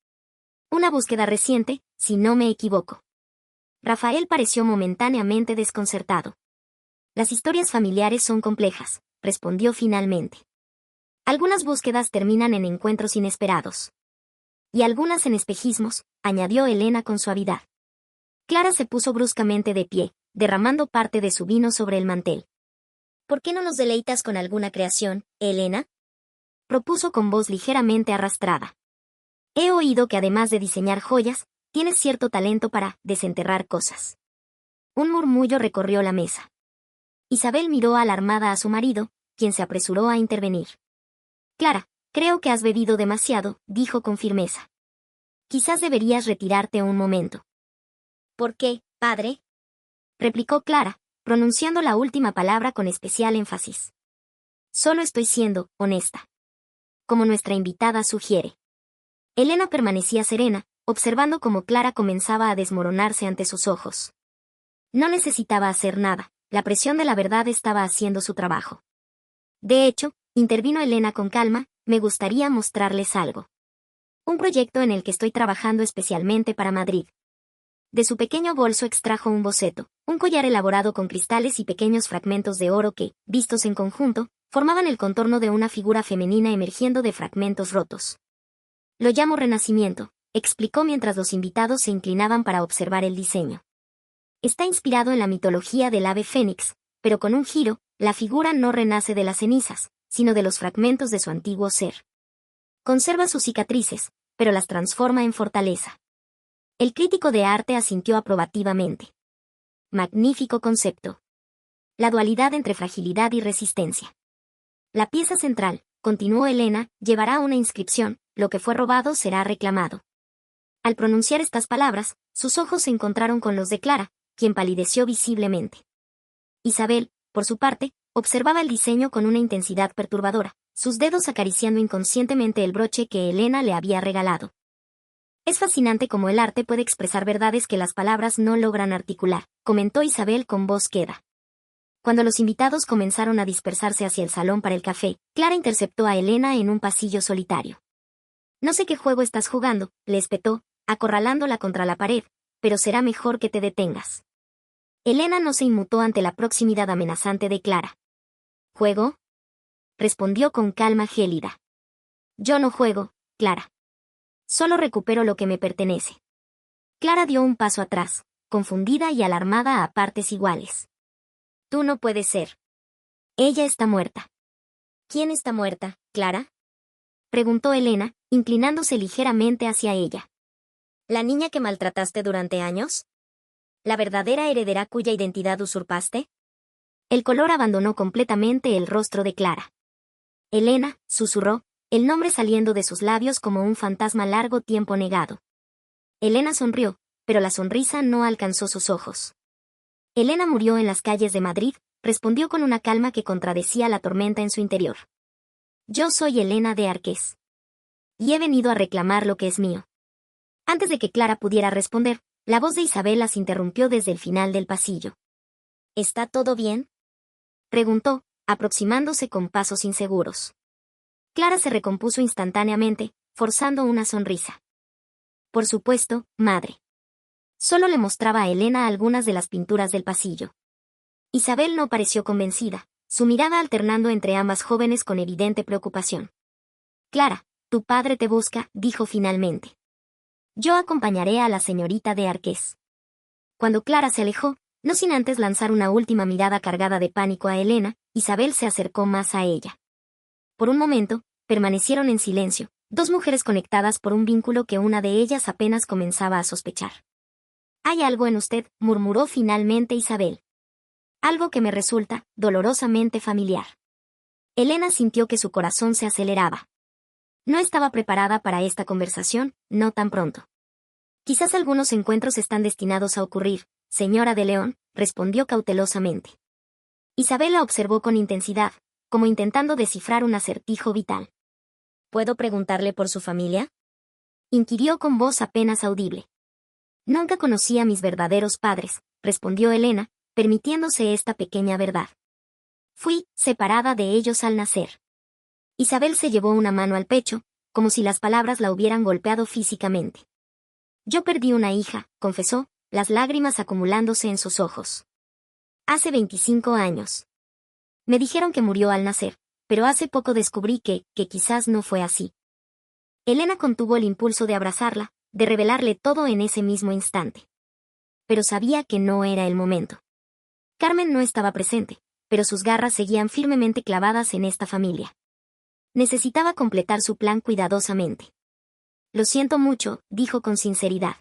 Una búsqueda reciente, si no me equivoco. Rafael pareció momentáneamente desconcertado. Las historias familiares son complejas, respondió finalmente. Algunas búsquedas terminan en encuentros inesperados. Y algunas en espejismos, añadió Elena con suavidad. Clara se puso bruscamente de pie, derramando parte de su vino sobre el mantel. ¿Por qué no nos deleitas con alguna creación, Elena? Propuso con voz ligeramente arrastrada. He oído que además de diseñar joyas, tienes cierto talento para desenterrar cosas. Un murmullo recorrió la mesa. Isabel miró alarmada a su marido, quien se apresuró a intervenir. Clara, creo que has bebido demasiado, dijo con firmeza. Quizás deberías retirarte un momento. ¿Por qué, padre? Replicó Clara, pronunciando la última palabra con especial énfasis. Solo estoy siendo honesta. Como nuestra invitada sugiere. Elena permanecía serena, observando cómo Clara comenzaba a desmoronarse ante sus ojos. No necesitaba hacer nada, la presión de la verdad estaba haciendo su trabajo. De hecho, intervino Elena con calma, me gustaría mostrarles algo. Un proyecto en el que estoy trabajando especialmente para Madrid. De su pequeño bolso extrajo un boceto, un collar elaborado con cristales y pequeños fragmentos de oro que, vistos en conjunto, formaban el contorno de una figura femenina emergiendo de fragmentos rotos. Lo llamo Renacimiento, explicó mientras los invitados se inclinaban para observar el diseño. Está inspirado en la mitología del ave fénix, pero con un giro, la figura no renace de las cenizas, sino de los fragmentos de su antiguo ser. Conserva sus cicatrices, pero las transforma en fortaleza. El crítico de arte asintió aprobativamente. Magnífico concepto. La dualidad entre fragilidad y resistencia. La pieza central, continuó Elena, llevará una inscripción, lo que fue robado será reclamado. Al pronunciar estas palabras, sus ojos se encontraron con los de Clara, quien palideció visiblemente. Isabel, por su parte, observaba el diseño con una intensidad perturbadora, sus dedos acariciando inconscientemente el broche que Elena le había regalado. Es fascinante cómo el arte puede expresar verdades que las palabras no logran articular, comentó Isabel con voz queda. Cuando los invitados comenzaron a dispersarse hacia el salón para el café, Clara interceptó a Elena en un pasillo solitario. No sé qué juego estás jugando, le espetó, acorralándola contra la pared, pero será mejor que te detengas. Elena no se inmutó ante la proximidad amenazante de Clara. ¿Juego? Respondió con calma gélida. Yo no juego, Clara. Solo recupero lo que me pertenece. Clara dio un paso atrás, confundida y alarmada a partes iguales. Tú no puedes ser. Ella está muerta. ¿Quién está muerta, Clara? Preguntó Elena, inclinándose ligeramente hacia ella. ¿La niña que maltrataste durante años? ¿La verdadera heredera cuya identidad usurpaste? El color abandonó completamente el rostro de Clara. Elena, susurró, el nombre saliendo de sus labios como un fantasma largo tiempo negado. Elena sonrió, pero la sonrisa no alcanzó sus ojos. Elena murió en las calles de Madrid, respondió con una calma que contradecía la tormenta en su interior. Yo soy Elena de Arqués. Y he venido a reclamar lo que es mío. Antes de que Clara pudiera responder, la voz de Isabel las interrumpió desde el final del pasillo. ¿Está todo bien? Preguntó, aproximándose con pasos inseguros. Clara se recompuso instantáneamente, forzando una sonrisa. Por supuesto, madre. Solo le mostraba a Elena algunas de las pinturas del pasillo. Isabel no pareció convencida, su mirada alternando entre ambas jóvenes con evidente preocupación. Clara, tu padre te busca, dijo finalmente. Yo acompañaré a la señorita de Arqués. Cuando Clara se alejó, no sin antes lanzar una última mirada cargada de pánico a Elena, Isabel se acercó más a ella. Por un momento, permanecieron en silencio, dos mujeres conectadas por un vínculo que una de ellas apenas comenzaba a sospechar. Hay algo en usted, murmuró finalmente Isabel. Algo que me resulta dolorosamente familiar. Elena sintió que su corazón se aceleraba. No estaba preparada para esta conversación, no tan pronto. Quizás algunos encuentros están destinados a ocurrir, señora de León, respondió cautelosamente. Isabel la observó con intensidad, como intentando descifrar un acertijo vital. ¿Puedo preguntarle por su familia? Inquirió con voz apenas audible. Nunca conocí a mis verdaderos padres, respondió Elena, permitiéndose esta pequeña verdad. Fui separada de ellos al nacer. Isabel se llevó una mano al pecho, como si las palabras la hubieran golpeado físicamente. Yo perdí una hija, confesó, las lágrimas acumulándose en sus ojos. Hace 25 años. Me dijeron que murió al nacer, pero hace poco descubrí que quizás no fue así. Elena contuvo el impulso de abrazarla, de revelarle todo en ese mismo instante. Pero sabía que no era el momento. Carmen no estaba presente, pero sus garras seguían firmemente clavadas en esta familia. Necesitaba completar su plan cuidadosamente. Lo siento mucho, dijo con sinceridad.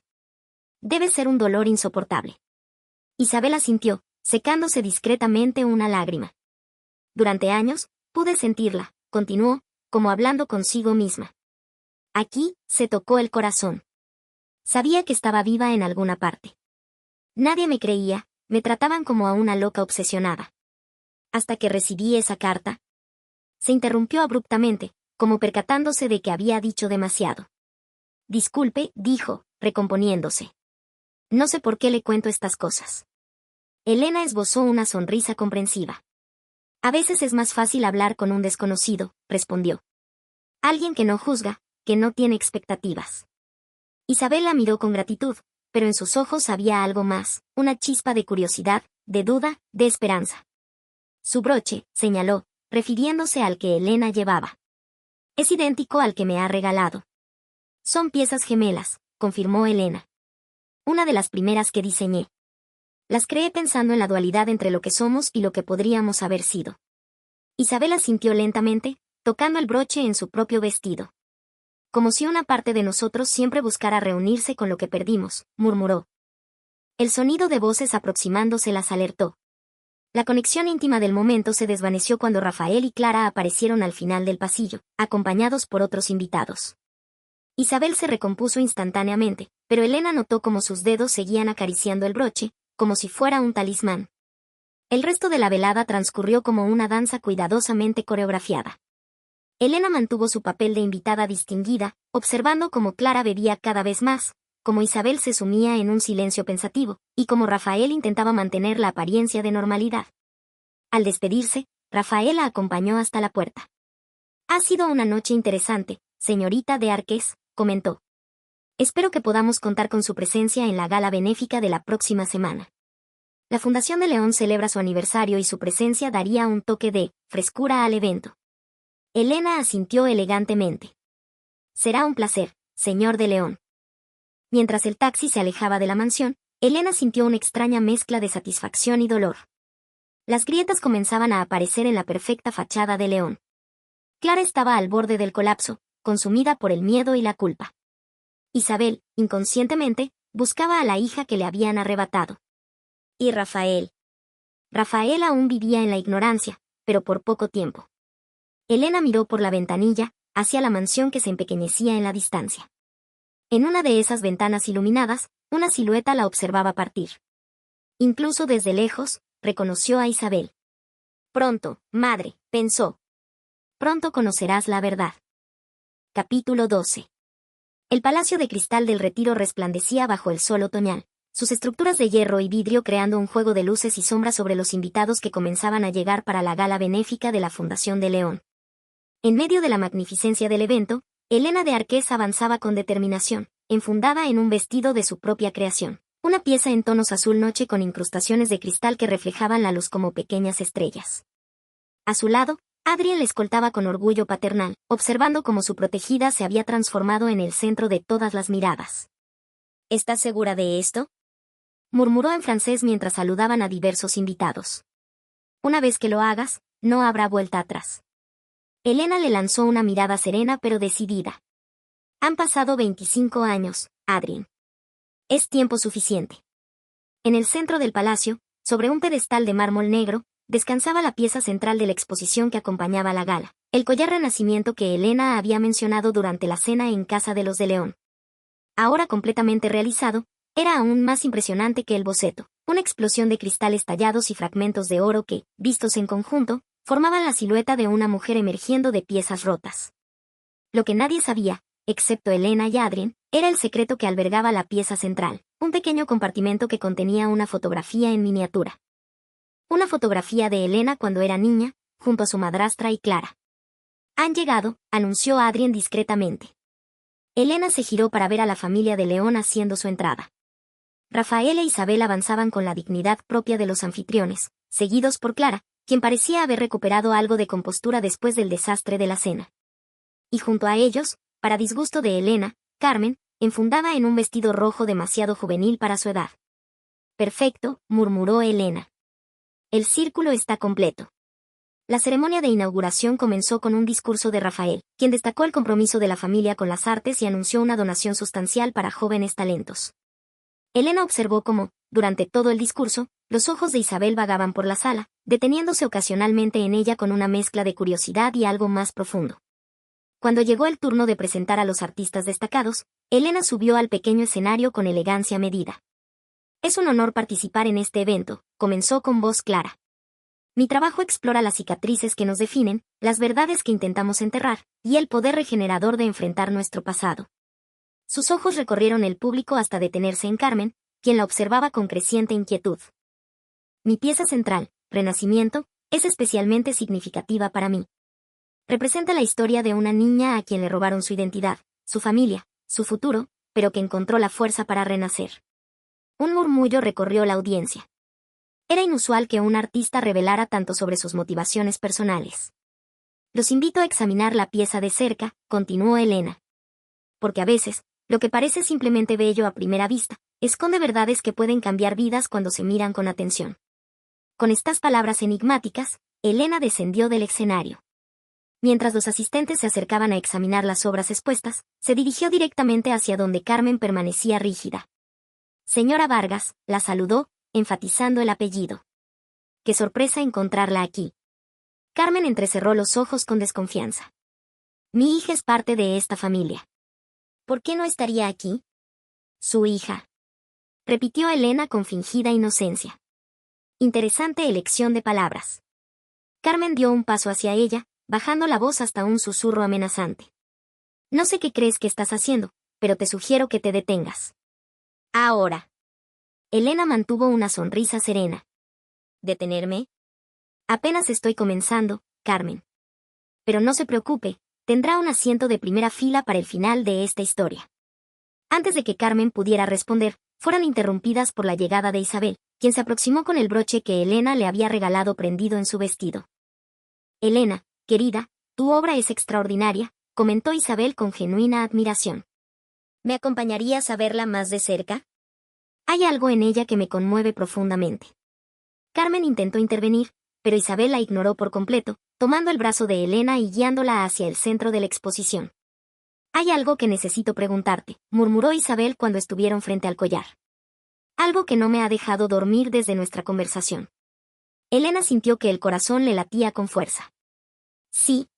Debe ser un dolor insoportable. Isabel asintió, secándose discretamente una lágrima. Durante años, pude sentirla, continuó, como hablando consigo misma. Aquí, se tocó el corazón. Sabía que estaba viva en alguna parte. Nadie me creía, me trataban como a una loca obsesionada. Hasta que recibí esa carta. Se interrumpió abruptamente, como percatándose de que había dicho demasiado. Disculpe, dijo, recomponiéndose. No sé por qué le cuento estas cosas. Elena esbozó una sonrisa comprensiva. A veces es más fácil hablar con un desconocido, respondió. Alguien que no juzga, que no tiene expectativas. Isabel la miró con gratitud, pero en sus ojos había algo más, una chispa de curiosidad, de duda, de esperanza. Su broche, señaló, refiriéndose al que Elena llevaba. Es idéntico al que me ha regalado. Son piezas gemelas, confirmó Elena. Una de las primeras que diseñé. Las creé pensando en la dualidad entre lo que somos y lo que podríamos haber sido. Isabel asintió lentamente, tocando el broche en su propio vestido. Como si una parte de nosotros siempre buscara reunirse con lo que perdimos, murmuró. El sonido de voces aproximándose las alertó. La conexión íntima del momento se desvaneció cuando Rafael y Clara aparecieron al final del pasillo, acompañados por otros invitados. Isabel se recompuso instantáneamente, pero Elena notó cómo sus dedos seguían acariciando el broche, como si fuera un talismán. El resto de la velada transcurrió como una danza cuidadosamente coreografiada. Elena mantuvo su papel de invitada distinguida, observando cómo Clara bebía cada vez más, cómo Isabel se sumía en un silencio pensativo, y cómo Rafael intentaba mantener la apariencia de normalidad. Al despedirse, Rafael la acompañó hasta la puerta. Ha sido una noche interesante, señorita de Arques, comentó. Espero que podamos contar con su presencia en la gala benéfica de la próxima semana. La Fundación de León celebra su aniversario y su presencia daría un toque de frescura al evento. Elena asintió elegantemente. Será un placer, señor de León. Mientras el taxi se alejaba de la mansión, Elena sintió una extraña mezcla de satisfacción y dolor. Las grietas comenzaban a aparecer en la perfecta fachada de León. Clara estaba al borde del colapso, consumida por el miedo y la culpa. Isabel, inconscientemente, buscaba a la hija que le habían arrebatado. Y Rafael. Rafael aún vivía en la ignorancia, pero por poco tiempo. Elena miró por la ventanilla, hacia la mansión que se empequeñecía en la distancia. En una de esas ventanas iluminadas, una silueta la observaba partir. Incluso desde lejos, reconoció a Isabel. Pronto, madre, pensó. Pronto conocerás la verdad. Capítulo 12. El Palacio de Cristal del Retiro resplandecía bajo el sol otoñal, sus estructuras de hierro y vidrio creando un juego de luces y sombras sobre los invitados que comenzaban a llegar para la gala benéfica de la Fundación de León. En medio de la magnificencia del evento, Elena de Arques avanzaba con determinación, enfundada en un vestido de su propia creación, una pieza en tonos azul noche con incrustaciones de cristal que reflejaban la luz como pequeñas estrellas. A su lado, Adrien le escoltaba con orgullo paternal, observando cómo su protegida se había transformado en el centro de todas las miradas. ¿Estás segura de esto?, murmuró en francés mientras saludaban a diversos invitados. Una vez que lo hagas, no habrá vuelta atrás. Elena le lanzó una mirada serena pero decidida. Han pasado 25 años, Adrien. Es tiempo suficiente. En el centro del palacio, sobre un pedestal de mármol negro, descansaba la pieza central de la exposición que acompañaba la gala, el collar renacimiento que Elena había mencionado durante la cena en casa de los de León. Ahora completamente realizado, era aún más impresionante que el boceto, una explosión de cristales tallados y fragmentos de oro que, vistos en conjunto, formaban la silueta de una mujer emergiendo de piezas rotas. Lo que nadie sabía, excepto Elena y Adrien, era el secreto que albergaba la pieza central, un pequeño compartimento que contenía una fotografía en miniatura. Una fotografía de Elena cuando era niña, junto a su madrastra y Clara. Han llegado, anunció Adrien discretamente. Elena se giró para ver a la familia de León haciendo su entrada. Rafael e Isabel avanzaban con la dignidad propia de los anfitriones, seguidos por Clara, quien parecía haber recuperado algo de compostura después del desastre de la cena. Y junto a ellos, para disgusto de Elena, Carmen, enfundada en un vestido rojo demasiado juvenil para su edad. Perfecto, murmuró Elena. El círculo está completo. La ceremonia de inauguración comenzó con un discurso de Rafael, quien destacó el compromiso de la familia con las artes y anunció una donación sustancial para jóvenes talentos. Elena observó cómo, durante todo el discurso, los ojos de Isabel vagaban por la sala, deteniéndose ocasionalmente en ella con una mezcla de curiosidad y algo más profundo. Cuando llegó el turno de presentar a los artistas destacados, Elena subió al pequeño escenario con elegancia medida. Es un honor participar en este evento, comenzó con voz clara. Mi trabajo explora las cicatrices que nos definen, las verdades que intentamos enterrar, y el poder regenerador de enfrentar nuestro pasado. Sus ojos recorrieron el público hasta detenerse en Carmen, quien la observaba con creciente inquietud. Mi pieza central, Renacimiento, es especialmente significativa para mí. Representa la historia de una niña a quien le robaron su identidad, su familia, su futuro, pero que encontró la fuerza para renacer. Un murmullo recorrió la audiencia. Era inusual que un artista revelara tanto sobre sus motivaciones personales. Los invito a examinar la pieza de cerca, continuó Elena. Porque a veces, lo que parece simplemente bello a primera vista, esconde verdades que pueden cambiar vidas cuando se miran con atención. Con estas palabras enigmáticas, Elena descendió del escenario. Mientras los asistentes se acercaban a examinar las obras expuestas, se dirigió directamente hacia donde Carmen permanecía rígida. Señora Vargas, la saludó, enfatizando el apellido. Qué sorpresa encontrarla aquí. Carmen entrecerró los ojos con desconfianza. Mi hija es parte de esta familia. ¿Por qué no estaría aquí? Su hija. Repitió Elena con fingida inocencia. Interesante elección de palabras. Carmen dio un paso hacia ella, bajando la voz hasta un susurro amenazante. No sé qué crees que estás haciendo, pero te sugiero que te detengas. Ahora. Elena mantuvo una sonrisa serena. ¿Detenerme? Apenas estoy comenzando, Carmen. Pero no se preocupe, tendrá un asiento de primera fila para el final de esta historia. Antes de que Carmen pudiera responder, fueron interrumpidas por la llegada de Isabel, quien se aproximó con el broche que Elena le había regalado prendido en su vestido. Elena, querida, tu obra es extraordinaria, comentó Isabel con genuina admiración. ¿Me acompañarías a verla más de cerca? Hay algo en ella que me conmueve profundamente. Carmen intentó intervenir, pero Isabel la ignoró por completo, tomando el brazo de Elena y guiándola hacia el centro de la exposición. Hay algo que necesito preguntarte, murmuró Isabel cuando estuvieron frente al collar. Algo que no me ha dejado dormir desde nuestra conversación. Elena sintió que el corazón le latía con fuerza. Sí.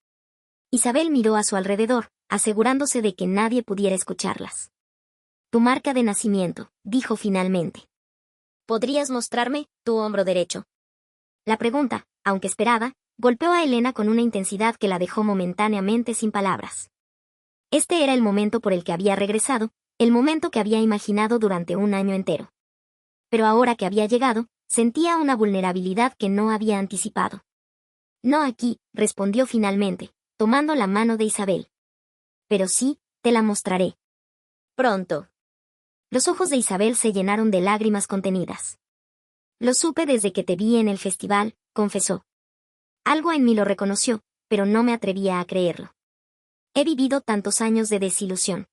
Isabel miró a su alrededor, asegurándose de que nadie pudiera escucharlas. Tu marca de nacimiento, dijo finalmente. ¿Podrías mostrarme tu hombro derecho? La pregunta, aunque esperada, golpeó a Elena con una intensidad que la dejó momentáneamente sin palabras. Este era el momento por el que había regresado, el momento que había imaginado durante un año entero. Pero ahora que había llegado, sentía una vulnerabilidad que no había anticipado. No aquí, respondió finalmente, tomando la mano de Isabel. Pero sí, te la mostraré. Pronto. Los ojos de Isabel se llenaron de lágrimas contenidas. Lo supe desde que te vi en el festival, confesó. Algo en mí lo reconoció, pero no me atrevía a creerlo. He vivido tantos años de desilusión.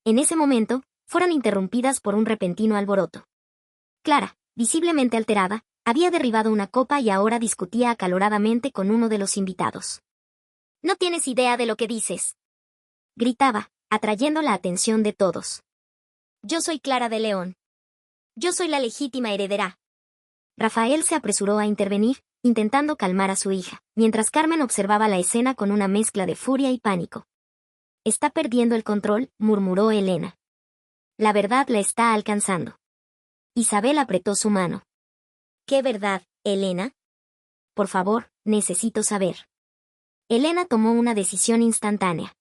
En ese momento, fueron interrumpidas por un repentino alboroto. Clara, visiblemente alterada, había derribado una copa y ahora discutía acaloradamente con uno de los invitados. No tienes idea de lo que dices. Gritaba, atrayendo la atención de todos. Yo soy Clara de León. Yo soy la legítima heredera. Rafael se apresuró a intervenir, intentando calmar a su hija, mientras Carmen observaba la escena con una mezcla de furia y pánico. Está perdiendo el control, murmuró Elena. La verdad la está alcanzando. Isabel apretó su mano. ¿Qué verdad, Elena? Por favor, necesito saber. Elena tomó una decisión instantánea.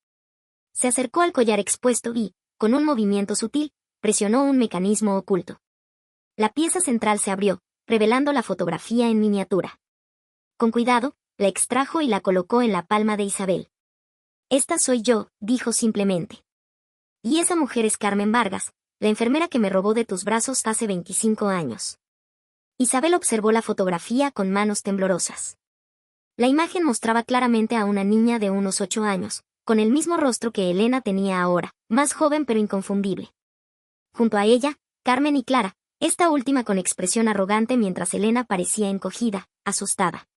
Se acercó al collar expuesto y, con un movimiento sutil, presionó un mecanismo oculto. La pieza central se abrió, revelando la fotografía en miniatura. Con cuidado, la extrajo y la colocó en la palma de Isabel. Esta soy yo, dijo simplemente. Y esa mujer es Carmen Vargas, la enfermera que me robó de tus brazos hace 25 años. Isabel observó la fotografía con manos temblorosas. La imagen mostraba claramente a una niña de unos 8 años, con el mismo rostro que Elena tenía ahora, más joven pero inconfundible. Junto a ella, Carmen y Clara, esta última con expresión arrogante mientras Elena parecía encogida, asustada.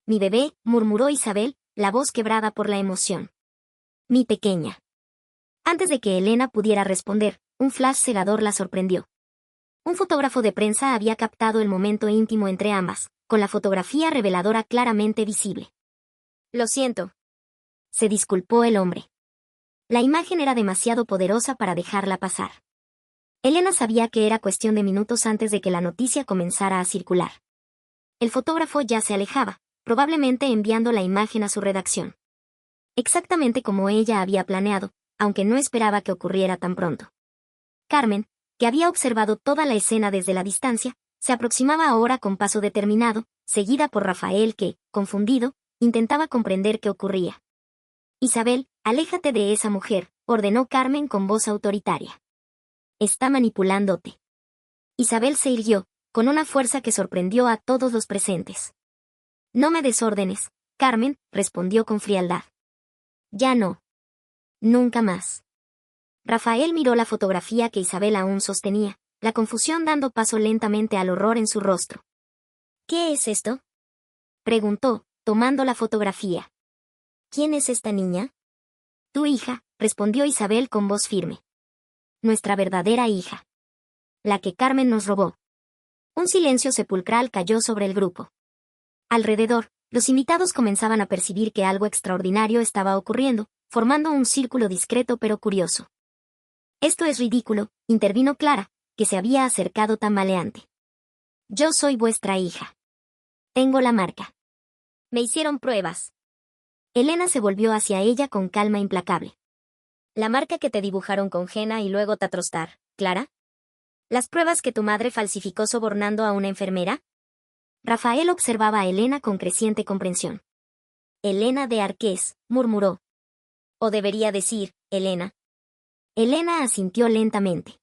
Mi bebé, murmuró Isabel, la voz quebrada por la emoción. Mi pequeña. Antes de que Elena pudiera responder, un flash cegador la sorprendió. Un fotógrafo de prensa había captado el momento íntimo entre ambas, con la fotografía reveladora claramente visible. Lo siento. se disculpó el hombre. La imagen era demasiado poderosa para dejarla pasar. Elena sabía que era cuestión de minutos antes de que la noticia comenzara a circular. El fotógrafo ya se alejaba, probablemente enviando la imagen a su redacción. Exactamente como ella había planeado, aunque no esperaba que ocurriera tan pronto. Carmen, que había observado toda la escena desde la distancia, se aproximaba ahora con paso determinado, seguida por Rafael que, confundido, intentaba comprender qué ocurría. «Isabel, aléjate de esa mujer», ordenó Carmen con voz autoritaria. «Está manipulándote». Isabel se irguió, con una fuerza que sorprendió a todos los presentes. «No me des órdenes, Carmen», respondió con frialdad. «Ya no. Nunca más». Rafael miró la fotografía que Isabel aún sostenía, la confusión dando paso lentamente al horror en su rostro. «¿Qué es esto?», preguntó, tomando la fotografía. «¿Quién es esta niña?». «Tu hija», respondió Isabel con voz firme. «Nuestra verdadera hija. La que Carmen nos robó». Un silencio sepulcral cayó sobre el grupo. Alrededor, los invitados comenzaban a percibir que algo extraordinario estaba ocurriendo, formando un círculo discreto pero curioso. «Esto es ridículo», intervino Clara, que se había acercado tambaleante. «Yo soy vuestra hija. Tengo la marca. Me hicieron pruebas». Elena se volvió hacia ella con calma implacable. «¿La marca que te dibujaron con henna y luego tatrostar, Clara? ¿Las pruebas que tu madre falsificó sobornando a una enfermera?». Rafael observaba a Elena con creciente comprensión. «Elena de Arqués», murmuró. «O debería decir, Elena». Elena asintió lentamente.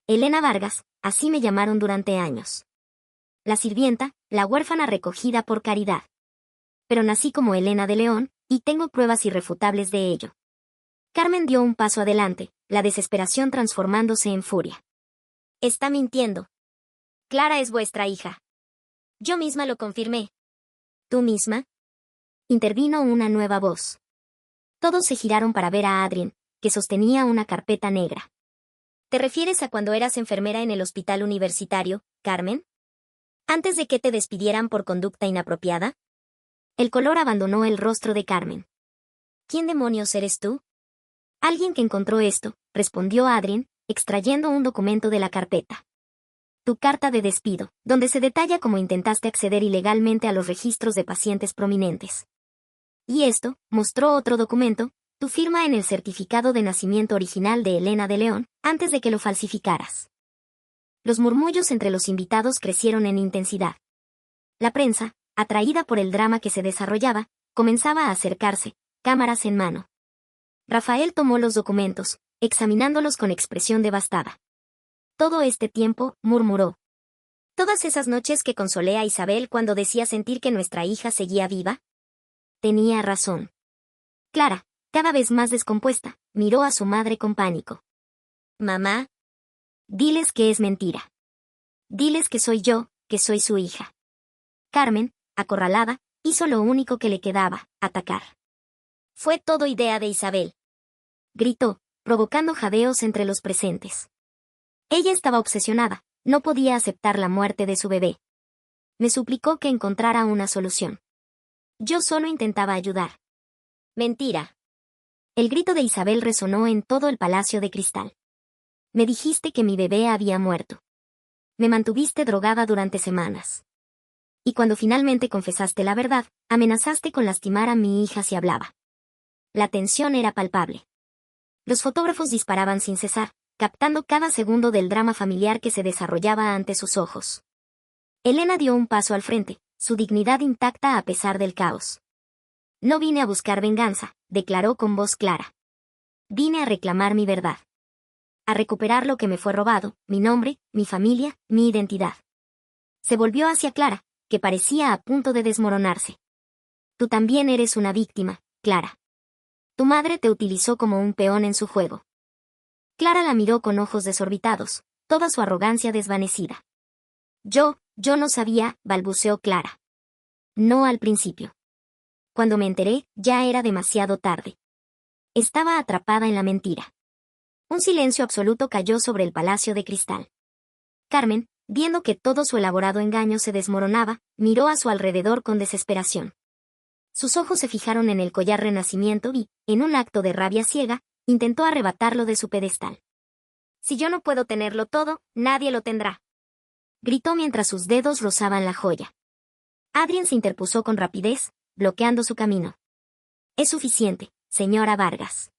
«Elena Vargas, así me llamaron durante años. La sirvienta, la huérfana recogida por caridad. Pero nací como Elena de León, y tengo pruebas irrefutables de ello». Carmen dio un paso adelante, la desesperación transformándose en furia. «Está mintiendo. Clara es vuestra hija. Yo misma lo confirmé». «¿Tú misma?», intervino una nueva voz. Todos se giraron para ver a Adrien, que sostenía una carpeta negra. «¿Te refieres a cuando eras enfermera en el hospital universitario, Carmen? ¿Antes de que te despidieran por conducta inapropiada?». El color abandonó el rostro de Carmen. «¿Quién demonios eres tú?». «Alguien que encontró esto», respondió Adrien, extrayendo un documento de la carpeta. «Tu carta de despido, donde se detalla cómo intentaste acceder ilegalmente a los registros de pacientes prominentes. Y esto», mostró otro documento, «tu firma en el certificado de nacimiento original de Elena de León, antes de que lo falsificaras». Los murmullos entre los invitados crecieron en intensidad. La prensa, atraída por el drama que se desarrollaba, comenzaba a acercarse, cámaras en mano. Rafael tomó los documentos, examinándolos con expresión devastada. «Todo este tiempo», murmuró. «Todas esas noches que consolé a Isabel cuando decía sentir que nuestra hija seguía viva». Tenía razón. Clara, cada vez más descompuesta, miró a su madre con pánico. «Mamá. Diles que es mentira. Diles que soy yo, que soy su hija». Carmen, acorralada, hizo lo único que le quedaba, atacar. «Fue todo idea de Isabel», gritó, provocando jadeos entre los presentes. Ella estaba obsesionada, no podía aceptar la muerte de su bebé. Me suplicó que encontrara una solución. Yo solo intentaba ayudar. «Mentira». El grito de Isabel resonó en todo el palacio de cristal. «Me dijiste que mi bebé había muerto. Me mantuviste drogada durante semanas. Y cuando finalmente confesaste la verdad, amenazaste con lastimar a mi hija si hablaba». La tensión era palpable. Los fotógrafos disparaban sin cesar, captando cada segundo del drama familiar que se desarrollaba ante sus ojos. Elena dio un paso al frente, su dignidad intacta a pesar del caos. «No vine a buscar venganza», declaró con voz clara. «Vine a reclamar mi verdad. A recuperar lo que me fue robado, mi nombre, mi familia, mi identidad». Se volvió hacia Clara, que parecía a punto de desmoronarse. «Tú también eres una víctima, Clara. Tu madre te utilizó como un peón en su juego». Clara la miró con ojos desorbitados, toda su arrogancia desvanecida. Yo no sabía», balbuceó Clara. «No al principio. Cuando me enteré, ya era demasiado tarde. Estaba atrapada en la mentira». Un silencio absoluto cayó sobre el palacio de cristal. Carmen, viendo que todo su elaborado engaño se desmoronaba, miró a su alrededor con desesperación. Sus ojos se fijaron en el collar Renacimiento y, en un acto de rabia ciega, intentó arrebatarlo de su pedestal. Si yo no puedo tenerlo todo, nadie lo tendrá. Gritó mientras sus dedos rozaban la joya. Adrien se interpuso con rapidez, bloqueando su camino. Es suficiente, señora Vargas.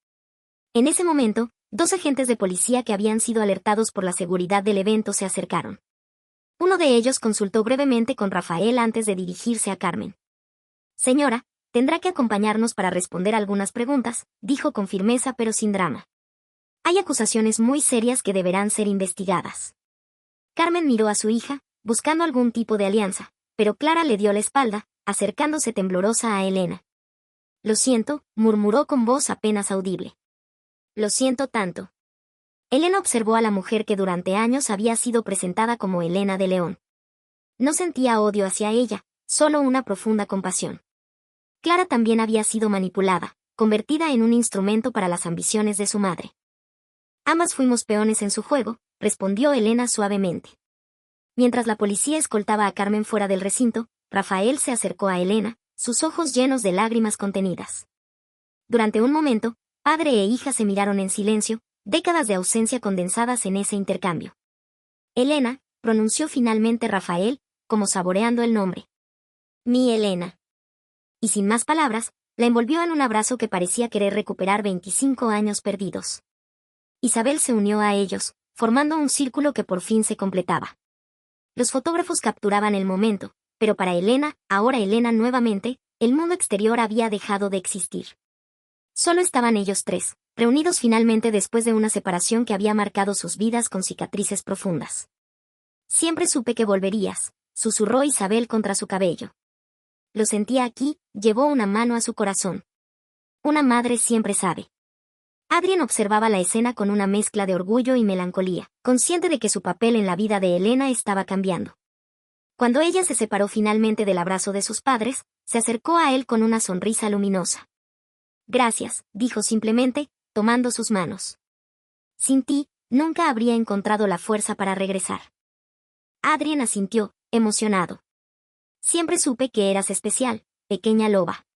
En ese momento, 2 agentes de policía que habían sido alertados por la seguridad del evento se acercaron. Uno de ellos consultó brevemente con Rafael antes de dirigirse a Carmen. Señora, tendrá que acompañarnos para responder algunas preguntas, dijo con firmeza pero sin drama. Hay acusaciones muy serias que deberán ser investigadas. Carmen miró a su hija, buscando algún tipo de alianza, pero Clara le dio la espalda, acercándose temblorosa a Elena. Lo siento, murmuró con voz apenas audible. Lo siento tanto. Elena observó a la mujer que durante años había sido presentada como Elena de León. No sentía odio hacia ella, solo una profunda compasión. Clara también había sido manipulada, convertida en un instrumento para las ambiciones de su madre. Ambas fuimos peones en su juego, respondió Elena suavemente. Mientras la policía escoltaba a Carmen fuera del recinto, Rafael se acercó a Elena, sus ojos llenos de lágrimas contenidas. Durante un momento, padre e hija se miraron en silencio, décadas de ausencia condensadas en ese intercambio. Elena, pronunció finalmente Rafael, como saboreando el nombre. Mi Elena. Y sin más palabras, la envolvió en un abrazo que parecía querer recuperar 25 años perdidos. Isabel se unió a ellos, formando un círculo que por fin se completaba. Los fotógrafos capturaban el momento, pero para Elena, ahora Elena nuevamente, el mundo exterior había dejado de existir. Solo estaban ellos 3, reunidos finalmente después de una separación que había marcado sus vidas con cicatrices profundas. Siempre supe que volverías, susurró Isabel contra su cabello. Lo sentía aquí, llevó una mano a su corazón. Una madre siempre sabe. Adrien observaba la escena con una mezcla de orgullo y melancolía, consciente de que su papel en la vida de Elena estaba cambiando. Cuando ella se separó finalmente del abrazo de sus padres, se acercó a él con una sonrisa luminosa. Gracias, dijo simplemente, tomando sus manos. Sin ti, nunca habría encontrado la fuerza para regresar. Adrien asintió, emocionado. Siempre supe que eras especial, pequeña loba.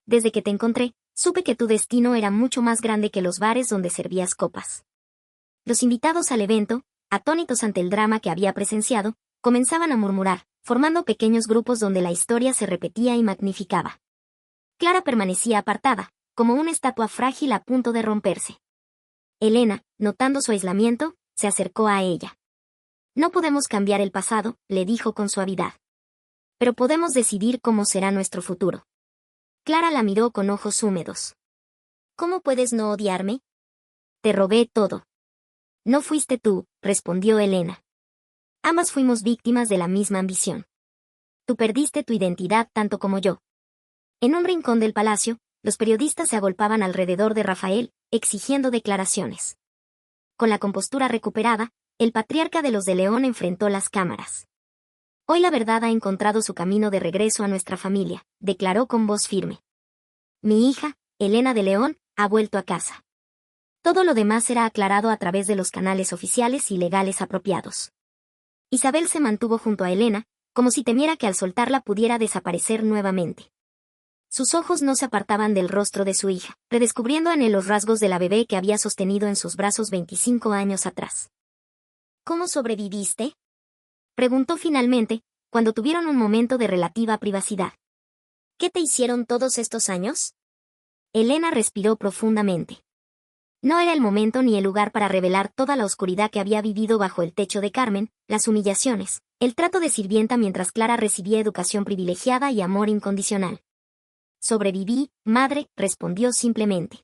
Desde que te encontré, supe que tu destino era mucho más grande que los bares donde servías copas. Los invitados al evento, atónitos ante el drama que había presenciado, comenzaban a murmurar, formando pequeños grupos donde la historia se repetía y magnificaba. Clara permanecía apartada, como una estatua frágil a punto de romperse. Elena, notando su aislamiento, se acercó a ella. No podemos cambiar el pasado, le dijo con suavidad. Pero podemos decidir cómo será nuestro futuro. Clara la miró con ojos húmedos. ¿Cómo puedes no odiarme? Te robé todo. No fuiste tú, respondió Elena. Ambas fuimos víctimas de la misma ambición. Tú perdiste tu identidad tanto como yo. En un rincón del palacio, los periodistas se agolpaban alrededor de Rafael, exigiendo declaraciones. Con la compostura recuperada, el patriarca de los de León enfrentó las cámaras. Hoy la verdad ha encontrado su camino de regreso a nuestra familia, declaró con voz firme. Mi hija, Elena de León, ha vuelto a casa. Todo lo demás será aclarado a través de los canales oficiales y legales apropiados. Isabel se mantuvo junto a Elena, como si temiera que al soltarla pudiera desaparecer nuevamente. Sus ojos no se apartaban del rostro de su hija, redescubriendo en él los rasgos de la bebé que había sostenido en sus brazos 25 años atrás. ¿Cómo sobreviviste?, preguntó finalmente, cuando tuvieron un momento de relativa privacidad. ¿Qué te hicieron todos estos años? Elena respiró profundamente. No era el momento ni el lugar para revelar toda la oscuridad que había vivido bajo el techo de Carmen, las humillaciones, el trato de sirvienta mientras Clara recibía educación privilegiada y amor incondicional. Sobreviví, madre, respondió simplemente.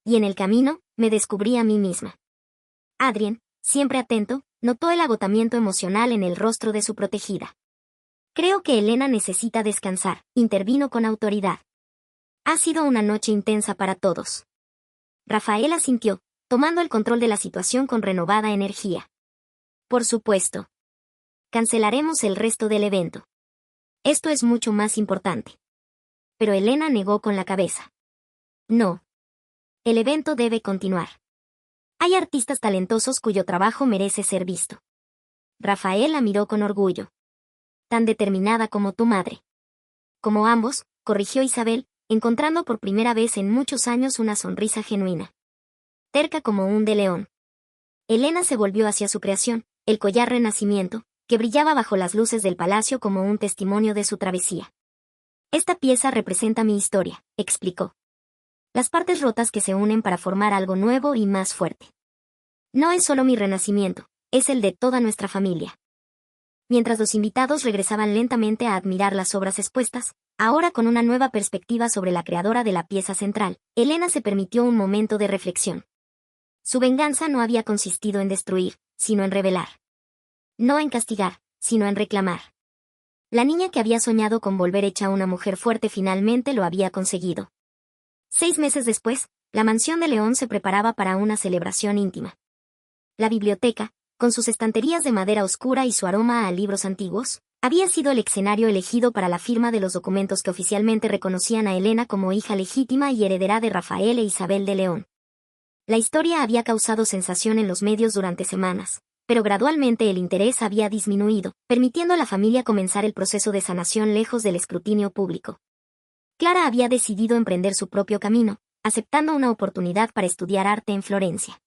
Y en el camino, me descubrí a mí misma. Adrien, siempre atento, notó el agotamiento emocional en el rostro de su protegida. Creo que Elena necesita descansar, intervino con autoridad. Ha sido una noche intensa para todos. Rafael asintió, tomando el control de la situación con renovada energía. Por supuesto. Cancelaremos el resto del evento. Esto es mucho más importante. Pero Elena negó con la cabeza. No. El evento debe continuar. Hay artistas talentosos cuyo trabajo merece ser visto. Rafael la miró con orgullo. Tan determinada como tu madre. Como ambos, corrigió Isabel, encontrando por primera vez en muchos años una sonrisa genuina. Terca como un de león. Elena se volvió hacia su creación, el collar Renacimiento, que brillaba bajo las luces del palacio como un testimonio de su travesía. Esta pieza representa mi historia, explicó. Las partes rotas que se unen para formar algo nuevo y más fuerte. No es solo mi renacimiento, es el de toda nuestra familia. Mientras los invitados regresaban lentamente a admirar las obras expuestas, ahora con una nueva perspectiva sobre la creadora de la pieza central, Elena se permitió un momento de reflexión. Su venganza no había consistido en destruir, sino en revelar. No en castigar, sino en reclamar. La niña que había soñado con volver hecha una mujer fuerte finalmente lo había conseguido. 6 meses después, la mansión de León se preparaba para una celebración íntima. La biblioteca, con sus estanterías de madera oscura y su aroma a libros antiguos, había sido el escenario elegido para la firma de los documentos que oficialmente reconocían a Elena como hija legítima y heredera de Rafael e Isabel de León. La historia había causado sensación en los medios durante semanas, pero gradualmente el interés había disminuido, permitiendo a la familia comenzar el proceso de sanación lejos del escrutinio público. Clara había decidido emprender su propio camino, aceptando una oportunidad para estudiar arte en Florencia.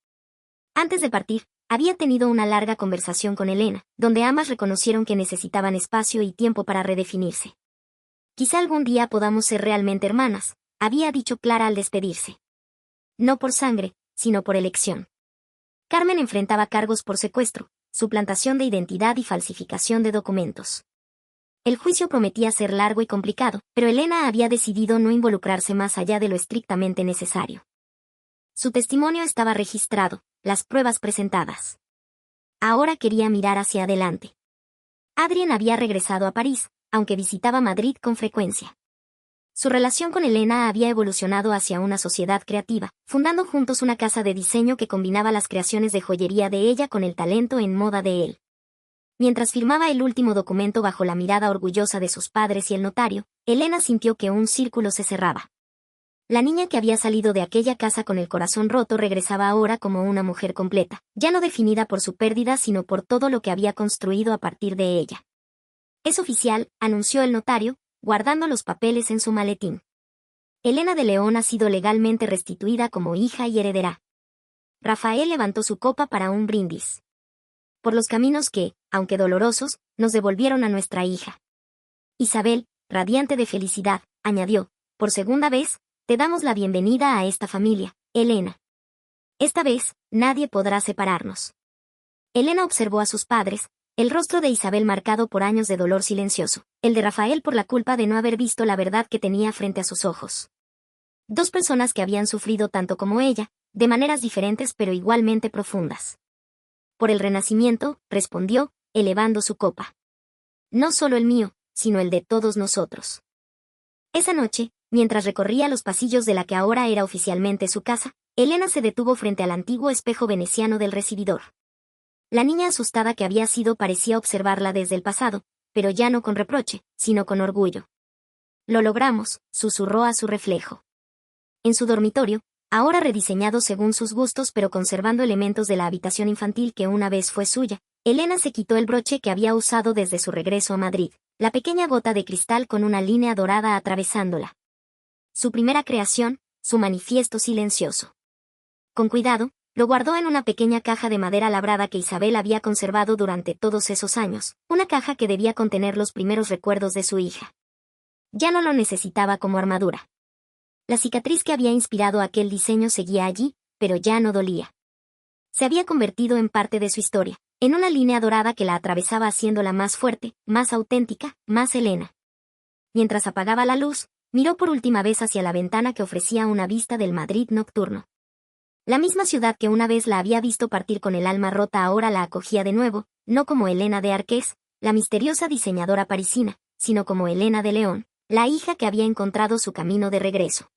Antes de partir, había tenido una larga conversación con Elena, donde ambas reconocieron que necesitaban espacio y tiempo para redefinirse. Quizá algún día podamos ser realmente hermanas, había dicho Clara al despedirse. No por sangre, sino por elección. Carmen enfrentaba cargos por secuestro, suplantación de identidad y falsificación de documentos. El juicio prometía ser largo y complicado, pero Elena había decidido no involucrarse más allá de lo estrictamente necesario. Su testimonio estaba registrado, las pruebas presentadas. Ahora quería mirar hacia adelante. Adrien había regresado a París, aunque visitaba Madrid con frecuencia. Su relación con Elena había evolucionado hacia una sociedad creativa, fundando juntos una casa de diseño que combinaba las creaciones de joyería de ella con el talento en moda de él. Mientras firmaba el último documento bajo la mirada orgullosa de sus padres y el notario, Elena sintió que un círculo se cerraba. La niña que había salido de aquella casa con el corazón roto regresaba ahora como una mujer completa, ya no definida por su pérdida sino por todo lo que había construido a partir de ella. Es oficial, anunció el notario, guardando los papeles en su maletín. Elena de León ha sido legalmente restituida como hija y heredera. Rafael levantó su copa para un brindis. Por los caminos que, aunque dolorosos, nos devolvieron a nuestra hija. Isabel, radiante de felicidad, añadió, por segunda vez, te damos la bienvenida a esta familia, Elena. Esta vez, nadie podrá separarnos. Elena observó a sus padres, el rostro de Isabel marcado por años de dolor silencioso, el de Rafael por la culpa de no haber visto la verdad que tenía frente a sus ojos. 2 personas que habían sufrido tanto como ella, de maneras diferentes pero igualmente profundas. Por el renacimiento, respondió, elevando su copa. No solo el mío, sino el de todos nosotros. Esa noche, mientras recorría los pasillos de la que ahora era oficialmente su casa, Elena se detuvo frente al antiguo espejo veneciano del recibidor. La niña asustada que había sido parecía observarla desde el pasado, pero ya no con reproche, sino con orgullo. Lo logramos, susurró a su reflejo. En su dormitorio, ahora rediseñado según sus gustos pero conservando elementos de la habitación infantil que una vez fue suya, Elena se quitó el broche que había usado desde su regreso a Madrid, la pequeña gota de cristal con una línea dorada atravesándola. Su primera creación, su manifiesto silencioso. Con cuidado, lo guardó en una pequeña caja de madera labrada que Isabel había conservado durante todos esos años, una caja que debía contener los primeros recuerdos de su hija. Ya no lo necesitaba como armadura. La cicatriz que había inspirado aquel diseño seguía allí, pero ya no dolía. Se había convertido en parte de su historia, en una línea dorada que la atravesaba haciéndola más fuerte, más auténtica, más Elena. Mientras apagaba la luz, miró por última vez hacia la ventana que ofrecía una vista del Madrid nocturno. La misma ciudad que una vez la había visto partir con el alma rota ahora la acogía de nuevo, no como Elena de Arqués, la misteriosa diseñadora parisina, sino como Elena de León, la hija que había encontrado su camino de regreso.